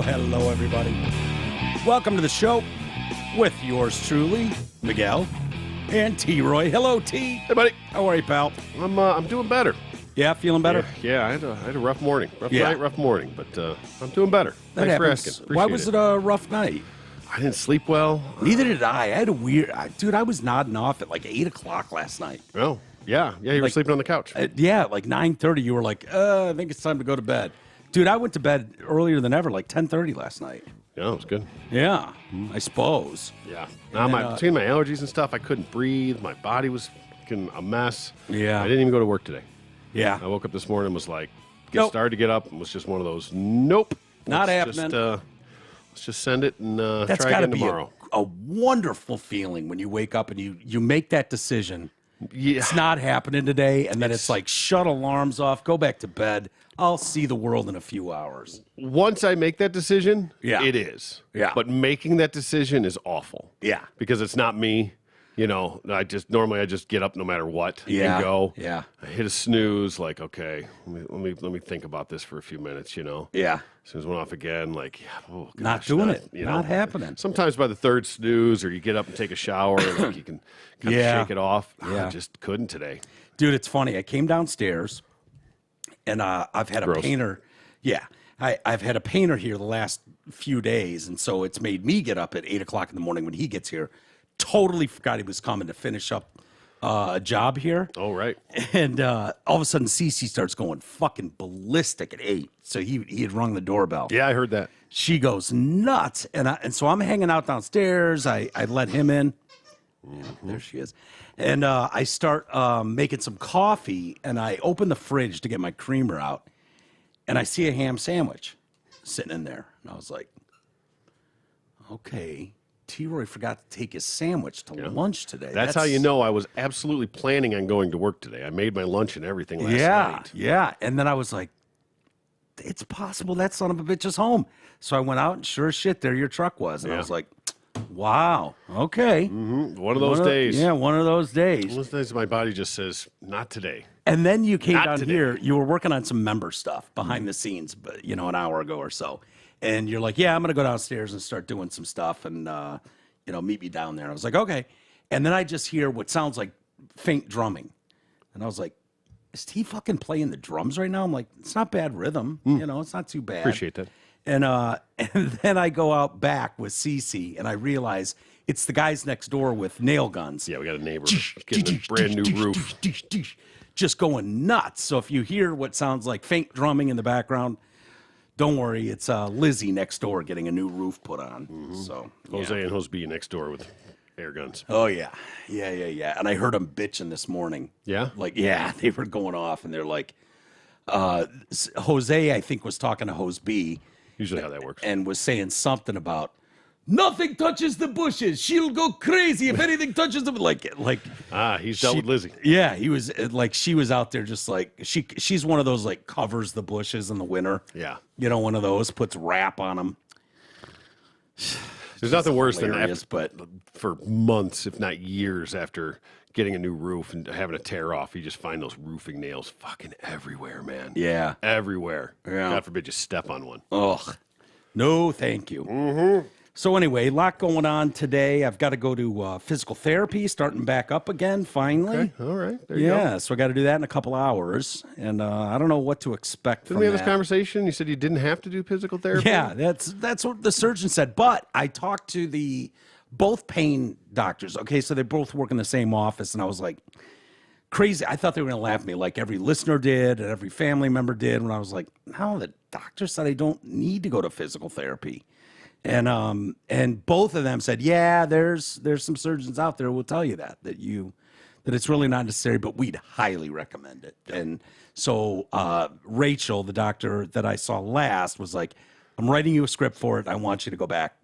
hello, everybody. Welcome to the show with yours truly, Miguel and T-Roy. Hello, T. Hey, buddy. How are you, pal? I'm doing better. Yeah, feeling better? Yeah, I had a rough morning. Rough night, rough morning, but I'm doing better. Thanks for asking. Appreciate Why was it a rough night? I didn't sleep well. Neither did I. I had a weird... Dude, I was nodding off at like 8 o'clock last night. Oh, yeah. Yeah, you were sleeping on the couch. Yeah, like 9:30, you were like, I think it's time to go to bed. Dude, I went to bed earlier than ever, like 10:30 last night. Yeah, it was good. Yeah, I suppose. Yeah. Between my allergies and stuff, I couldn't breathe. My body was fucking a mess. Yeah. I didn't even go to work today. Yeah. I woke up this morning and was like, started to get up and was just one of those, nope. Not happening. Let's just send it and That's try again be tomorrow. A wonderful feeling when you wake up and you make that decision. Yeah. It's not happening today, and then it's like shut alarms off, go back to bed. I'll see the world in a few hours. Once I make that decision, it is. Yeah. But making that decision is awful. Yeah. Because it's not me. You know, normally I just get up no matter what and go. Yeah. I hit a snooze, like, okay, let me think about this for a few minutes, you know. Yeah. Snooze went off again, like, oh gosh, Not doing it. You Not happening. Sometimes by the third snooze, or you get up and take a shower, and like you can kind of shake it off. Yeah. I just couldn't today. Dude, it's funny. I came downstairs, and I've had a painter. Yeah. I've had a painter here the last few days, and so it's made me get up at 8 o'clock in the morning when he gets here. Totally forgot he was coming to finish up a job here. Oh, right. And all of a sudden, Cece starts going fucking ballistic at 8. So he had rung the doorbell. Yeah, I heard that. She goes nuts. And so I'm hanging out downstairs. I let him in. Mm-hmm. There she is. And I start making some coffee, and I open the fridge to get my creamer out, and I see a ham sandwich sitting in there. And I was like, okay. T-Roy forgot to take his sandwich to lunch today. That's how you know I was absolutely planning on going to work today. I made my lunch and everything last night. Yeah. And then I was like, it's possible that son of a bitch is home. So I went out, and sure as shit, there your truck was. And I was like, wow, okay. Mm-hmm. One of those days. Yeah, one of those days. One of those days my body just says, not today. And then you came down here. You were working on some member stuff behind the scenes, but an hour ago or so. And you're like, yeah, I'm going to go downstairs and start doing some stuff and, meet me down there. And I was like, okay. And then I just hear what sounds like faint drumming. And I was like, is he fucking playing the drums right now? I'm like, it's not bad rhythm. It's not too bad. Appreciate that. And then I go out back with Cece, and I realize it's the guys next door with nail guns. Yeah, we got a neighbor getting a brand new roof. Just going nuts. So if you hear what sounds like faint drumming in the background, don't worry, it's Lizzie next door getting a new roof put on. Mm-hmm. So Jose and Hoseby next door with air guns. Oh yeah. And I heard them bitching this morning. Yeah, they were going off, and they're like, Jose, I think, was talking to Hoseby. Usually how that works, and was saying something about nothing touches the bushes. She'll go crazy if anything touches them. He's dealt with Lizzie. Yeah, he was like, she was out there just like she's one of those like covers the bushes in the winter. Yeah, one of those, puts wrap on them. There's nothing worse than but for months, if not years, after getting a new roof and having to tear off, you just find those roofing nails fucking everywhere, man. Yeah, everywhere. Yeah. God forbid you step on one. Ugh. No, thank you. Mm-hmm. So anyway, a lot going on today. I've got to go to physical therapy, starting back up again, finally. Okay. All right. There you go. Yeah, so I got to do that in a couple hours, and I don't know what to expect Didn't we have this conversation? You said you didn't have to do physical therapy? Yeah, that's what the surgeon said. But I talked to both pain doctors. Okay, so they both work in the same office, and I was like, crazy. I thought they were going to laugh at me like every listener did and every family member did, when I was like, no, the doctor said I don't need to go to physical therapy. And both of them said, yeah, there's some surgeons out there who will tell you that it's really not necessary, but we'd highly recommend it. Yep. And so Rachel, the doctor that I saw last, was like, I'm writing you a script for it. I want you to go back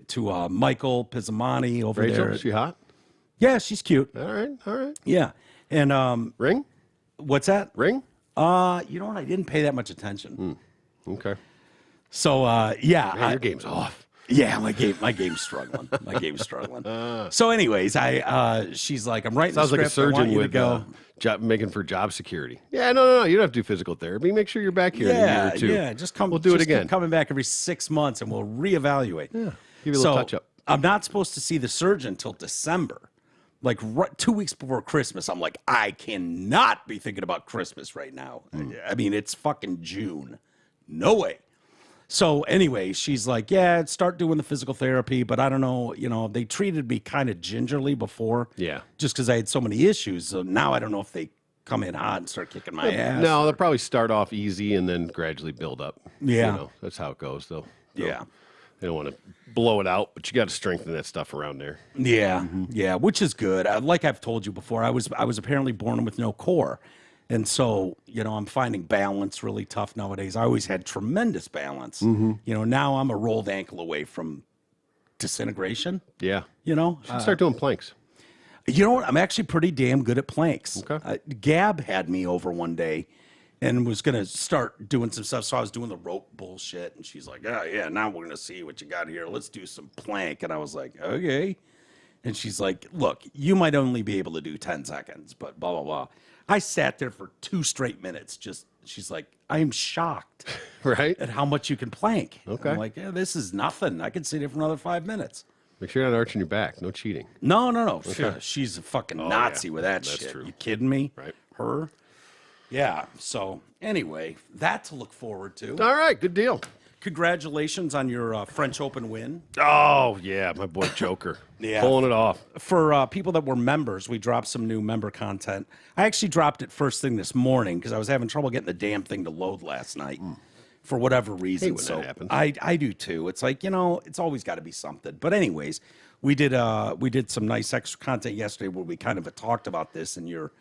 to Michael Pizzamani over Rachel, there. Is she hot? Yeah, she's cute. All right. Yeah. And ring? What's that? Ring? You know what? I didn't pay that much attention. Okay. So, yeah. Man, your game's off. Yeah, my game's struggling. My game's struggling. So, anyways, she's like, I'm writing. Sounds the like a script. I want surgeon you to with go. making for job security. Yeah, no. You don't have to do physical therapy. Make sure you're back here in a year or two. Yeah, just come. We'll do it just again. Keep coming back every 6 months, and we'll reevaluate. Yeah, give you a little touch up. I'm not supposed to see the surgeon until December. Like 2 weeks before Christmas, I'm like, I cannot be thinking about Christmas right now. I mean, it's fucking June. No way. So anyway, she's like, yeah, start doing the physical therapy, but I don't know, they treated me kind of gingerly before. Yeah. Just because I had so many issues. So now I don't know if they come in hot and start kicking my ass. No, they'll probably start off easy and then gradually build up. Yeah. That's how it goes, though. Yeah. They don't want to blow it out, but you got to strengthen that stuff around there. Yeah, yeah, which is good. Like I've told you before, I was apparently born with no core. And so, I'm finding balance really tough nowadays. I always had tremendous balance. Now I'm a rolled ankle away from disintegration. Yeah. You should start doing planks. You know what? I'm actually pretty damn good at planks. Okay. Gab had me over one day and was going to start doing some stuff. So I was doing the rope bullshit. And she's like, oh, yeah, now we're going to see what you got here. Let's do some plank. And I was like, okay. And she's like, look, you might only be able to do 10 seconds, but blah, blah, blah. I sat there for 2 straight minutes. She's like, I am shocked right? at how much you can plank. Okay. I'm like, yeah, this is nothing. I can sit here for another 5 minutes. Make sure you're not arching your back. No cheating. No. Okay. She's a fucking Nazi with that That's shit. true. You kidding me? Right. Her? Yeah. So anyway, that to look forward to. All right. Good deal. Congratulations on your French Open win. Oh, yeah. My boy Joker. Yeah. Pulling it off. For people that were members, we dropped some new member content. I actually dropped it first thing this morning because I was having trouble getting the damn thing to load last night for whatever reason. When that happens. I do too. It's like, it's always got to be something. But anyways, we did some nice extra content yesterday where we kind of talked about this and your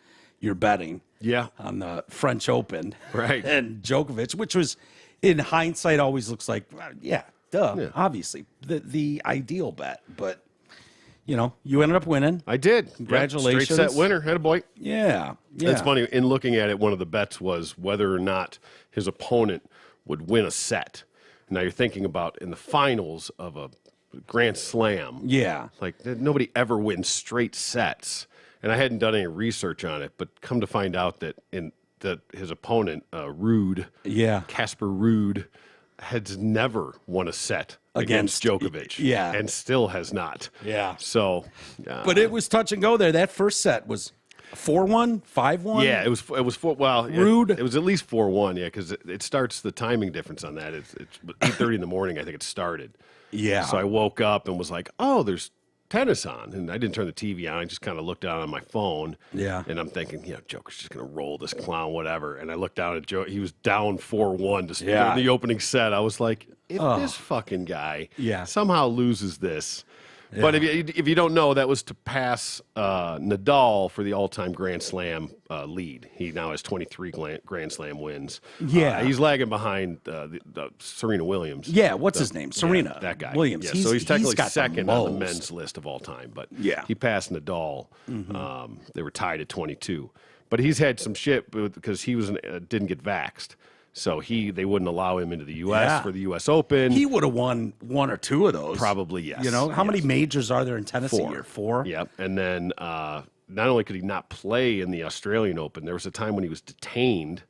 betting. Yeah. On the French Open. Right. And Djokovic, which was in hindsight always looks like, obviously the ideal bet, but you ended up winning. I did. Congratulations. Straight set winner. Had a boy. Yeah. It's funny. In looking at it, one of the bets was whether or not his opponent would win a set. Now you're thinking about in the finals of a Grand Slam. Yeah. Like nobody ever wins straight sets. And I hadn't done any research on it, but come to find out that his opponent, Ruud, Casper Ruud, has never won a set against Djokovic. Yeah. And still has not. Yeah. So. But it was touch and go there. That first set was 4-1, 5-1. Yeah, it was 4. Well, Ruud. It was at least 4-1. Yeah, because it starts the timing difference on that. It's 8:30 in the morning. I think it started. Yeah. So I woke up and was like, oh, there's tennis on, and I didn't turn the TV on. I just kind of looked down on my phone. Yeah. And I'm thinking, Joker's just gonna roll this clown, whatever. And I looked down at Joe. He was down 4-1 in the opening set. I was like, if this fucking guy somehow loses this. Yeah. But if you don't know, that was to pass Nadal for the all-time Grand Slam lead. He now has 23 Grand Slam wins. Yeah. He's lagging behind the Serena Williams. Yeah, what's his name? Serena. That guy. Williams. Yeah, so he's technically got second on the men's list of all time. But he passed Nadal. They were tied at 22. But he's had some shit because he didn't get vaxxed. So they wouldn't allow him into the U.S. for the U.S. Open. He would have won 1 or 2 of those. Probably, yes. How many majors are there in tennis a year? 4? Yep. And then not only could he not play in the Australian Open, there was a time when he was detained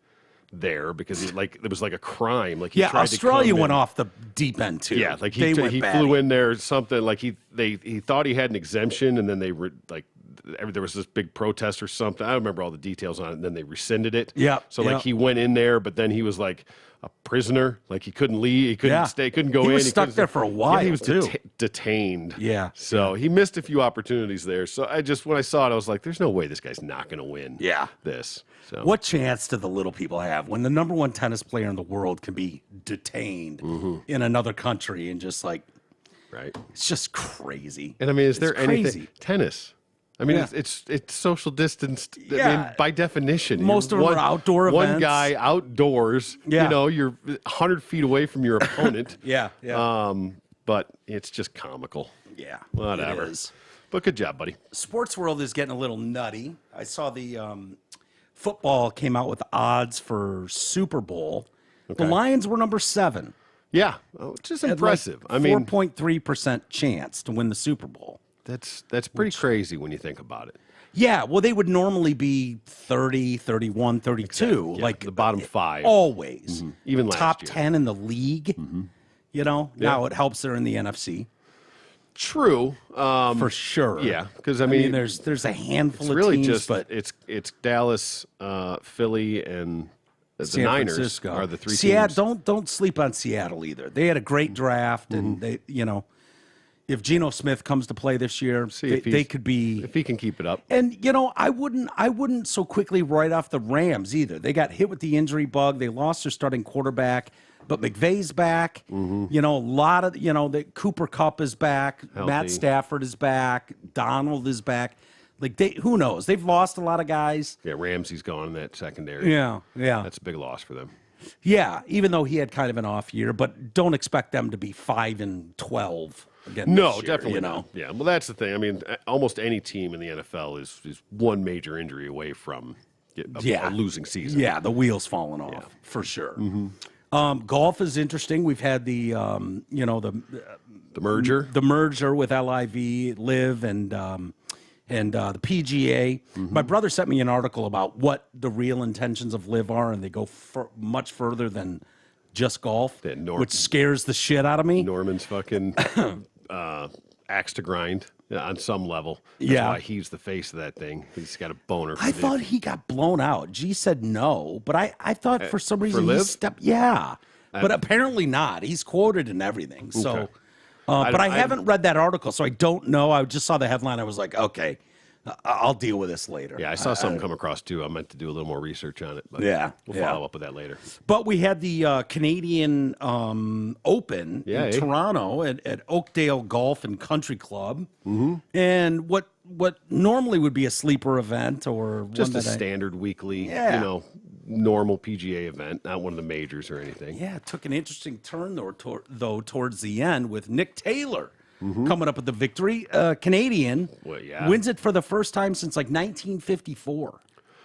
there because it was like a crime. Like he tried Australia to went off the deep end too. Yeah, like he flew in there or something. Like he thought he had an exemption, and then there was this big protest or something. I don't remember all the details on it. And then they rescinded it. Yeah. So he went in there, but then he was like a prisoner. Like he couldn't leave. He couldn't stay. Couldn't go in. He was stuck there for a while. Yeah, he was detained. Yeah. So he missed a few opportunities there. So when I saw it, I was like, "There's no way this guy's not going to win." Yeah. This. So what chance do the little people have when the number 1 tennis player in the world can be detained in another country and just right? It's just crazy. And I mean, is there anything tennis? I mean, it's social distanced. Yeah. I mean, by definition, most of them are outdoor events. One guy outdoors. Yeah. You're 100 feet away from your opponent. Yeah. But it's just comical. Yeah. Whatever. It is. But good job, buddy. Sports world is getting a little nutty. I saw the football came out with odds for Super Bowl. Okay. The Lions were number 7. Yeah, which is impressive. Like 4.3% chance to win the Super Bowl. That's pretty crazy when you think about it. Yeah, well, they would normally be 30, 31, 32. Exactly. Yeah, like the bottom 5. Always. Mm-hmm. Even last Top year. 10 in the league. Mm-hmm. Now it helps they're in the NFC. True. For sure. Yeah, because I mean there's a handful of really teams, just, but it's Dallas, Philly, and the San Niners Francisco are the 3 Seattle, teams. Don't sleep on Seattle either. They had a great draft, and they, if Geno Smith comes to play this year, they could be, if he can keep it up. And I wouldn't so quickly write off the Rams either. They got hit with the injury bug. They lost their starting quarterback, but McVay's back. A lot of the Cooper Kupp is back. Healthy. Matt Stafford is back. Donald is back. Like who knows? They've lost a lot of guys. Yeah, Ramsey's gone in that secondary. Yeah. That's a big loss for them. Yeah, even though he had kind of an off year, but don't expect them to be 5-12 again. No, this year, definitely not. Yeah, well, that's the thing. I mean, almost any team in the NFL is one major injury away from a losing season. Yeah, the wheels falling off for sure. Golf is interesting. We've had the the merger with Live and the PGA. My brother sent me an article about what the real intentions of Live are, and they go much further than just golf, which scares the shit out of me. Norman's fucking axe to grind on some level. That's why he's the face of that thing. He's got a boner. I thought he got blown out. G said no, but I thought for some reason he stepped. Yeah, but apparently not. He's quoted and everything. So. Okay. But I haven't read that article, so I don't know. I just saw the headline. I was like, okay, I'll deal with this later. Yeah, I saw something come across, too. I meant to do a little more research on it. But we'll follow up with that later. But we had the Canadian Open in Toronto at Oakdale Golf and Country Club. And what normally would be a sleeper event or just a standard weekly, normal PGA event, not one of the majors or anything. Yeah, it took an interesting turn, though, towards the end with Nick Taylor coming up with the victory. Canadian wins it for the first time since like 1954.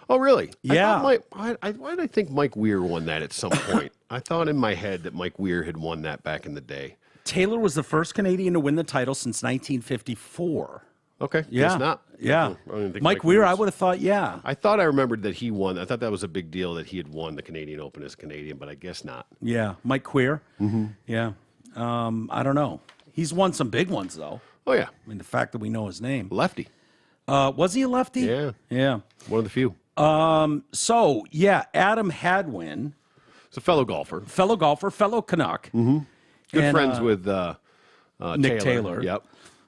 Oh, really? Yeah. Why did I think Mike Weir won that at some point? I thought in my head that Mike Weir had won that back in the day. Taylor was the first Canadian to win the title since 1954. Okay. Guess not. Yeah. Mike Weir, I would have thought, I thought I remembered that he won. I thought that was a big deal that he had won the Canadian Open as a Canadian, but I guess not. Yeah. Mike Weir. Yeah. I don't know. He's won some big ones, though. Oh, yeah. I mean, the fact that we know his name. Lefty. Was he a lefty? Yeah. Yeah. One of the few. So, Adam Hadwin. He's a fellow golfer. Fellow Canuck. Good friends with Nick Taylor. Yep.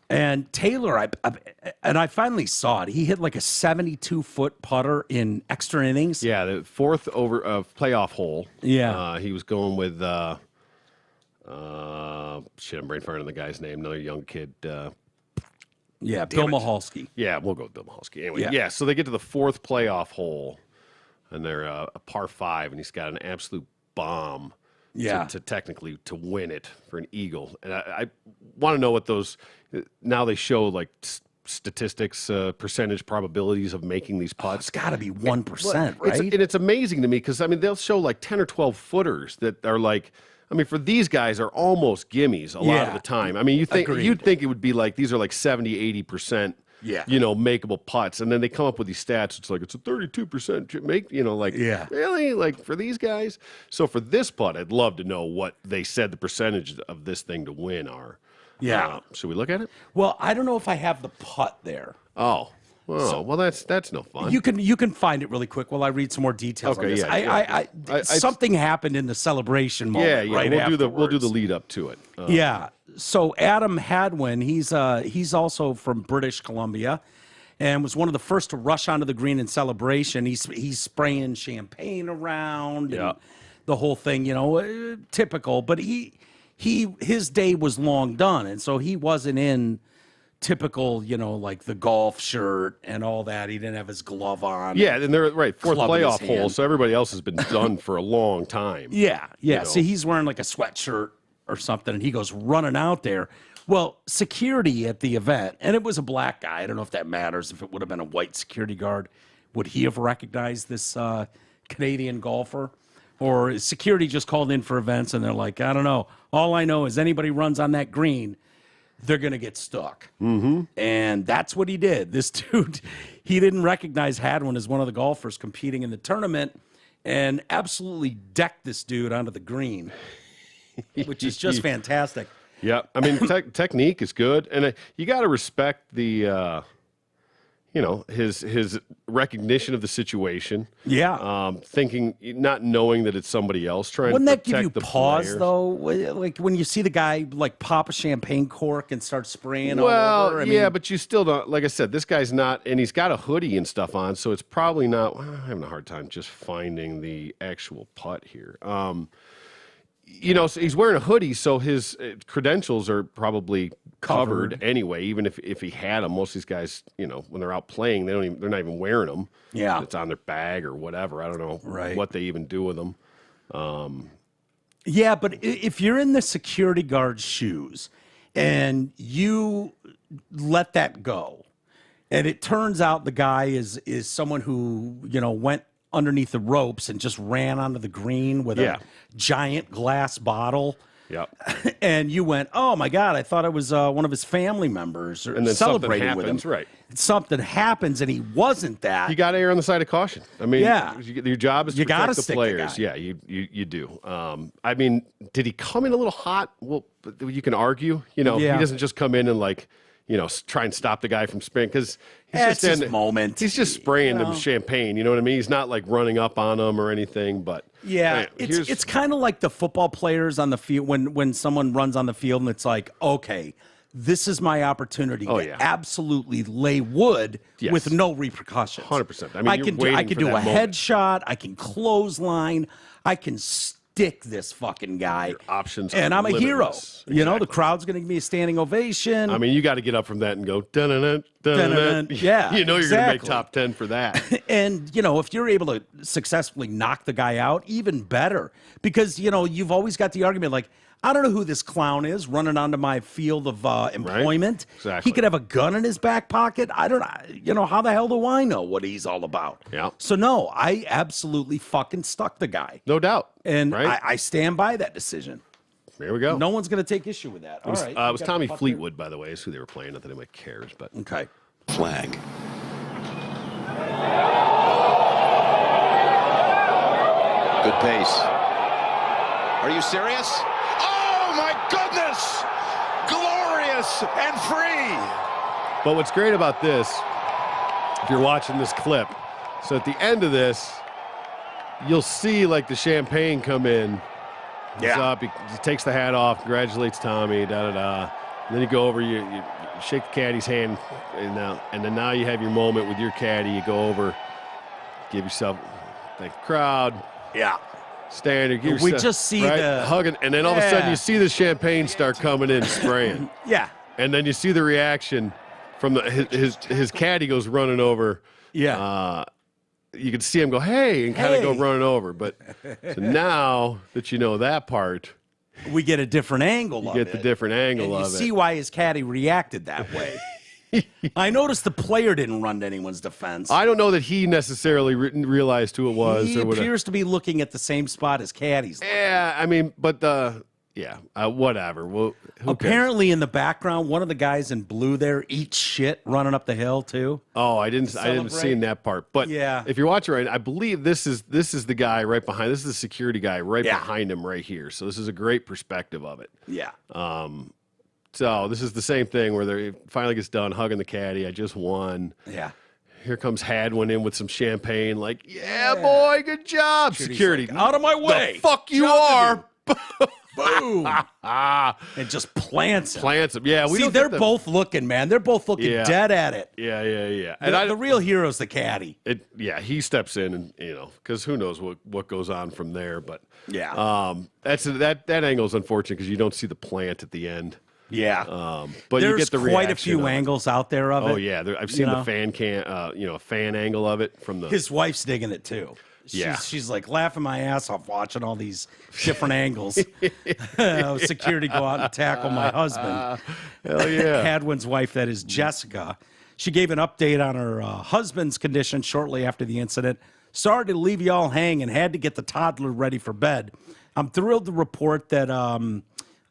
And Taylor, I finally saw it. He hit like a 72-foot putter in extra innings. Yeah, the fourth playoff hole. Yeah. He was going with I'm brain farting on the guy's name. Another young kid. Bill Mahalski. Yeah, we'll go with Bill Mahalski. Anyway, so they get to the fourth playoff hole, and they're a par 5, and he's got an absolute bomb. To technically to win it for an eagle. And I want to know what those now they show like statistics, percentage probabilities of making these putts. It's got to be 1%, right? And it's amazing to me because I mean they'll show like 10 or 12 footers that are like. I mean, for these guys are almost gimmies a lot of the time. I mean, you'd think it would be like these are like 70, 80%. Makeable putts, and then they come up with these stats. It's like it's a 32% make. Really, like for these guys. So for this putt, I'd love to know what they said the percentage of this thing to win are. Yeah, should we look at it? Well, I don't know if I have the putt there. Oh. Well, that's no fun. You can find it really quick while I read some more details on this. Something happened in the celebration moment. Right we'll do the lead up to it. So Adam Hadwin, he's also from British Columbia, and was one of the first to rush onto the green in celebration. He's spraying champagne around, and the whole thing, typical. But his day was long done, and so he wasn't in typical, like the golf shirt and all that. He didn't have his glove on. Yeah, and they're fourth playoff hole, so everybody else has been done for a long time. Yeah. So he's wearing like a sweatshirt or something, and he goes running out there. Well, security at the event, and it was a black guy. I don't know if that matters. If it would have been a white security guard, would he have recognized this Canadian golfer? or security just called in for events and they're like, I don't know. All I know is anybody runs on that green, they're going to get stuck. Mm-hmm. And that's what he did. This dude, he didn't recognize Hadwin as one of the golfers competing in the tournament and absolutely decked this dude onto the green, which is just fantastic. Yeah, I mean, technique is good. And you got to respect the... his recognition of the situation. Yeah. Thinking, not knowing that it's somebody else trying Wouldn't to that give you protect the pause, players. though? Like when you see the guy like pop a champagne cork and start spraying all over? Yeah, but you still don't, like I said, this guy's not, and he's got a hoodie and stuff on, so it's probably not, I'm having a hard time just finding the actual putt here. So he's wearing a hoodie, so his credentials are probably covered anyway. Even if he had them, most of these guys, when they're out playing, they're not even wearing them. Yeah, it's on their bag or whatever. I don't know what they even do with them. Yeah, but if you're in the security guard's shoes and you let that go, and it turns out the guy is someone who went underneath the ropes and just ran onto the green with a giant glass bottle. Yep. And you went, oh my God, I thought it was one of his family members, or and then celebrating something happens, with him. Right. Something happens and he wasn't that. You got to err on the side of caution. I mean, your job is to protect the players. The guy. Yeah, you do. I mean, did he come in a little hot? Well, you can argue. He doesn't just come in and try and stop the guy from spraying, because he's just his moment. He's just spraying them champagne. You know what I mean? He's not like running up on them or anything. But it's kind of like the football players on the field when someone runs on the field and it's like, okay, this is my opportunity to absolutely lay wood with no repercussions. 100%. I mean, I can do a headshot. I can clothesline. I can stick this fucking guy. Your options and I'm a hero. Exactly. The crowd's going to give me a standing ovation. I mean, you got to get up from that and go, dun-dun-dun, dun-dun-dun. Yeah, you're going to make top 10 for that. And, if you're able to successfully knock the guy out, even better. Because, you've always got the argument like, I don't know who this clown is running onto my field of employment. Right? Exactly. He could have a gun in his back pocket. I don't know. How the hell do I know what he's all about? Yeah. So, no, I absolutely fucking stuck the guy. No doubt. And I stand by that decision. There we go. No one's going to take issue with that. All right. It was Tommy Fleetwood, by the way, is who they were playing. Not that anybody cares, but. Okay. Flag. Good pace. Are you serious? Oh, my goodness! Glorious and free! But what's great about this, if you're watching this clip, so at the end of this, you'll see like the champagne come in. He's up, he takes the hat off, congratulates Tommy, da-da-da. And then you go over, you shake the caddy's hand, and then now you have your moment with your caddy. You go over, give yourself, thank the crowd. Yeah. Stand there, we just see the hugging, and then all of a sudden you see the champagne start coming in, spraying. Yeah. And then you see the reaction from his caddy goes running over. Yeah. You can see him go, hey, and kind of go running over. But so now that you know that part, we get a different angle of it. You get the different angle of it. You see why his caddy reacted that way. I noticed the player didn't run to anyone's defense. I don't know that he necessarily realized who it was. He appears to be looking at the same spot as caddies. Yeah, I mean, but whatever. Well, apparently in the background, one of the guys in blue there eats shit running up the hill too. Oh, I didn't see that part. But if you're watching right, I believe this is the guy right behind. This is the security guy right behind him right here. So this is a great perspective of it. Yeah. So this is the same thing where he finally gets done hugging the caddy. I just won. Yeah. Here comes Hadwin in with some champagne. Like, boy, good job, security. Like, out of my way. The fuck you are. Boom. And just plants him. Yeah. See, they're both looking, man. They're both looking dead at it. Yeah. And the real hero's the caddy. He steps in and, because who knows what goes on from there. But that angle is unfortunate because you don't see the plant at the end. Yeah. But there's you get the quite a few angles out there of it. Oh, yeah. I've seen the fan angle of it from the. His wife's digging it too. She's like laughing my ass off watching all these different angles. Security go out and tackle my husband. Hell yeah. Hadwin's wife, that is Jessica. She gave an update on her husband's condition shortly after the incident. Sorry to leave you all hanging. Had to get the toddler ready for bed. I'm thrilled to report that,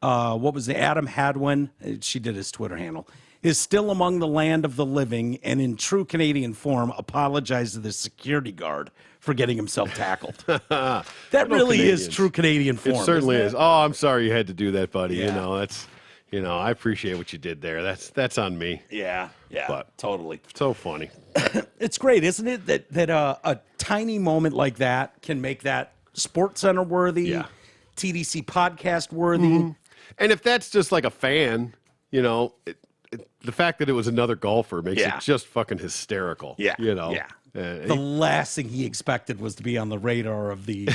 Adam Hadwin, she did his Twitter handle, is still among the land of the living and in true Canadian form apologized to the security guard for getting himself tackled. That really Canadians. is true Canadian form. It certainly is. Oh, I'm sorry you had to do that, buddy. Yeah. I appreciate what you did there. That's on me. Yeah, But totally. So funny. It's great, isn't it, that a tiny moment like that can make that Sports Center worthy, TDC Podcast worthy. Mm-hmm. And if that's just like a fan, the fact that it was another golfer makes it just fucking hysterical. Yeah. Yeah. The last thing he expected was to be on the radar of the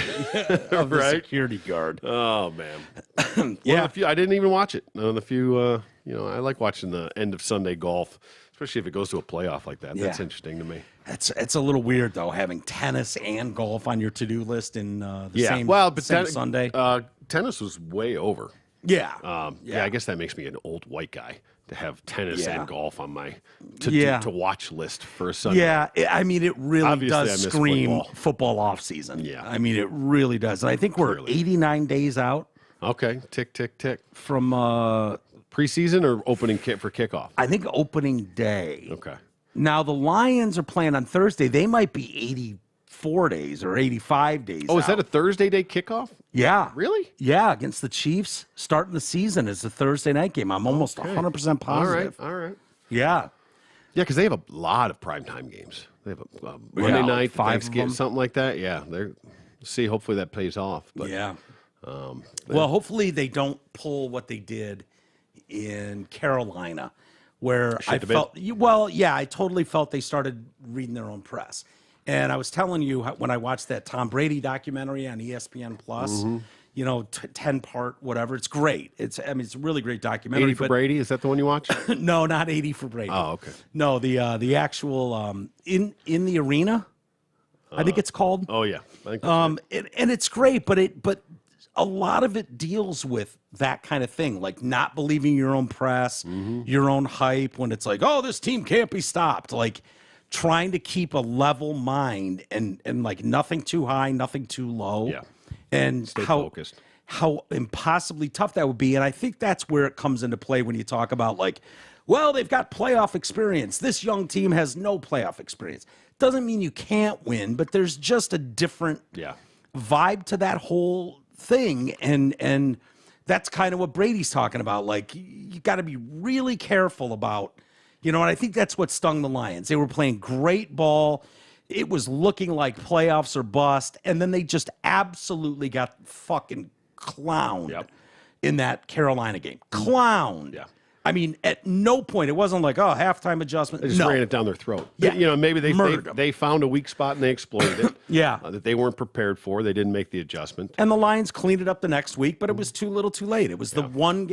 security guard. Oh man. I didn't even watch it. None of the few. I like watching the end of Sunday golf, especially if it goes to a playoff like that. That's interesting to me. It's a little weird though, having tennis and golf on your to-do list in the same Sunday. Tennis was way over. Yeah. I guess that makes me an old white guy to have tennis and golf on my to watch list for a Sunday. Yeah, I mean, it really Obviously, does scream football off season. Yeah. I mean, it really does. And I think we're 89 days out. Okay, tick, tick, tick. From preseason or opening kit for kickoff? I think opening day. Okay. Now, the Lions are playing on Thursday. They might be 84 days or 85 days is that a Thursday day kickoff? Yeah. Really? Yeah, against the Chiefs. Starting the season is a Thursday night game. I'm almost 100% positive. All right. Yeah. Yeah, because they have a lot of primetime games. They have a Monday night, Thanksgiving, something like that. Yeah, see, hopefully that pays off. But, well, hopefully they don't pull what they did in Carolina, where I totally felt they started reading their own press. And I was telling you when I watched that Tom Brady documentary on ESPN Plus, 10-part, whatever. It's great. It's a really great documentary. 80 for Brady? Is that the one you watched? No, not 80 for Brady. Oh, okay. No, the actual in the arena, I think it's called. Oh yeah, I think that's right. And it's great, but a lot of it deals with that kind of thing, like not believing your own press, your own hype. When it's like, oh, this team can't be stopped, like. Trying to keep a level mind and like nothing too high, nothing too low. Yeah. And stay focused. How impossibly tough that would be. And I think that's where it comes into play when you talk about like, well, they've got playoff experience. This young team has no playoff experience. Doesn't mean you can't win, but there's just a different vibe to that whole thing. And that's kind of what Brady's talking about. Like, you got to be really careful about, and I think that's what stung the Lions. They were playing great ball. It was looking like playoffs or bust. And then they just absolutely got fucking clowned in that Carolina game. Clowned. Yeah. I mean, at no point, it wasn't like, oh, halftime adjustment. They just ran it down their throat. Yeah. Maybe they found a weak spot and they exploited it. That they weren't prepared for. They didn't make the adjustment. And the Lions cleaned it up the next week, but it was too little too late. It was the one,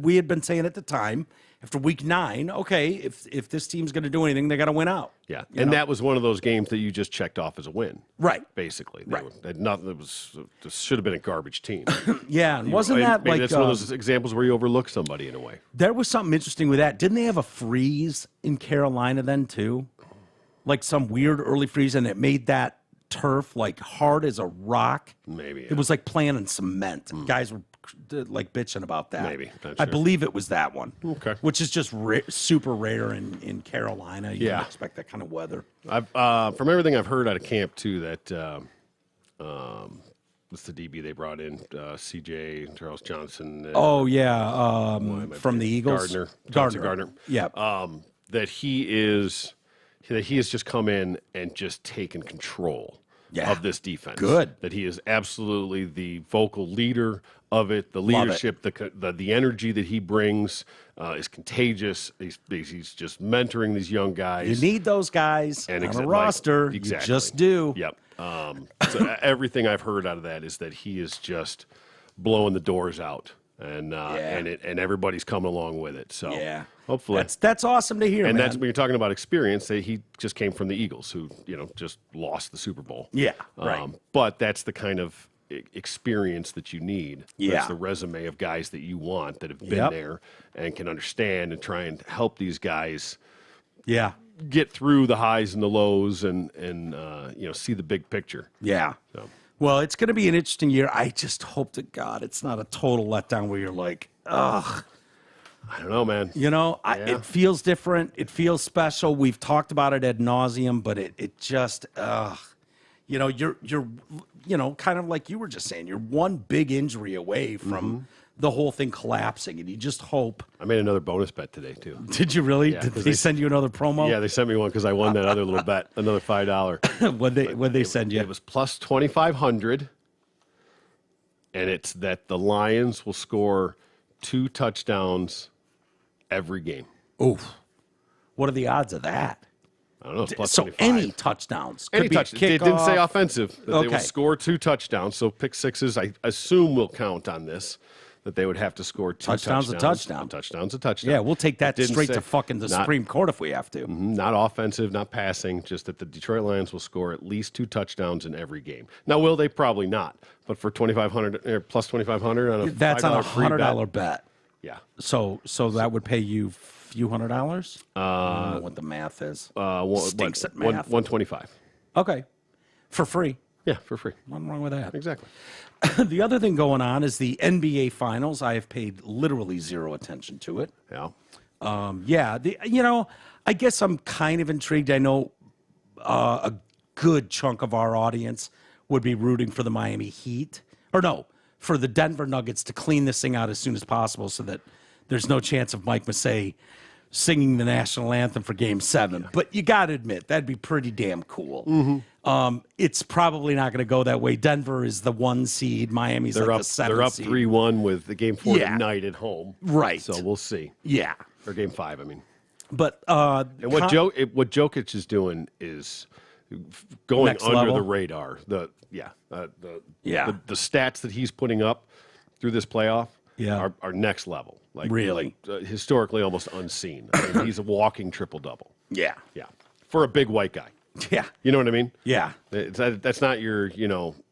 we had been saying at the time, after week 9, okay, if this team's going to do anything, they got to win out. Yeah, and that was one of those games that you just checked off as a win. Right. Basically. Right. This should have been a garbage team. Yeah, and wasn't that maybe like... that's one of those examples where you overlook somebody in a way. There was something interesting with that. Didn't they have a freeze in Carolina then, too? Like some weird early freeze, and it made that turf like hard as a rock. Maybe. Yeah. It was like playing in cement. Guys were like bitching about that. Maybe. Not I sure. believe it was that one. Okay. Which is just super rare in Carolina. You don't expect that kind of weather. I've from everything I've heard out of camp too, that what's the DB they brought in? CJ Charles Johnson. From the Eagles. Gardner. Yeah. That he has just come in and just taken control of this defense. Good. That he is absolutely the vocal leader of it. The leadership, the energy that he brings is contagious. He's just mentoring these young guys. You need those guys on a roster. Exactly. You just do. Yep. So everything I've heard out of that is that he is just blowing the doors out. And everybody's coming along with it. So hopefully that's awesome to hear. And man. that's when you're talking about experience. He just came from the Eagles, who just lost the Super Bowl. Yeah, right. But that's the kind of experience that you need. Yeah, that's the resume of guys that you want that have been there and can understand and try and help these guys. Yeah. get through the highs and the lows and see the big picture. Yeah. So. Well, it's going to be an interesting year. I just hope to God it's not a total letdown where you're like, ugh. I don't know, man. It feels different. It feels special. We've talked about it ad nauseum, but it just, you're kind of like you were just saying, you're one big injury away from the whole thing collapsing, and you just hope. I made another bonus bet today, too. Did you really? Yeah, Did they send you another promo? Yeah, they sent me one because I won that other little bet, another $5. What'd they send you? It was plus 2,500, and it's that the Lions will score 2 touchdowns every game. Oof. What are the odds of that? I don't know. It's plus so 25. any touchdowns. Any touchdowns. It didn't say offensive. They will score 2 touchdowns. So pick sixes, I assume, will count on this. That they would have to score 2 touchdowns. A touchdown. Touchdown's a touchdown. Yeah, we'll take that straight to fucking the Supreme Court if we have to. Not offensive, not passing, just that the Detroit Lions will score at least 2 touchdowns in every game. Now, will they? Probably not. But for $2,500 plus $2,500 on a that's on a $100 bet. Yeah. So that would pay you few $100. I don't know what the math is. Stinks at math. 125. Okay, for free. Yeah, for free. Nothing wrong with that. Exactly. The other thing going on is the NBA Finals. I have paid literally zero attention to it. Yeah. I guess I'm kind of intrigued. I know a good chunk of our audience would be rooting for the Miami Heat. For the Denver Nuggets to clean this thing out as soon as possible so that there's no chance of Mike Massey singing the national anthem for Game 7. Yeah. But you got to admit, that'd be pretty damn cool. Mm-hmm. It's probably not going to go that way. Denver is the 1 seed. Miami's the 7 seed. They're up 3-1 with the Game 4 tonight at home. Right. So we'll see. Yeah. Or Game 5, I mean. But and what Jokic is doing is going Next under level. the radar. The stats that he's putting up through this playoff are next level. Like really, historically almost unseen. I mean, he's a walking triple-double. Yeah. Yeah. For a big white guy. Yeah. You know what I mean? Yeah. That's not your,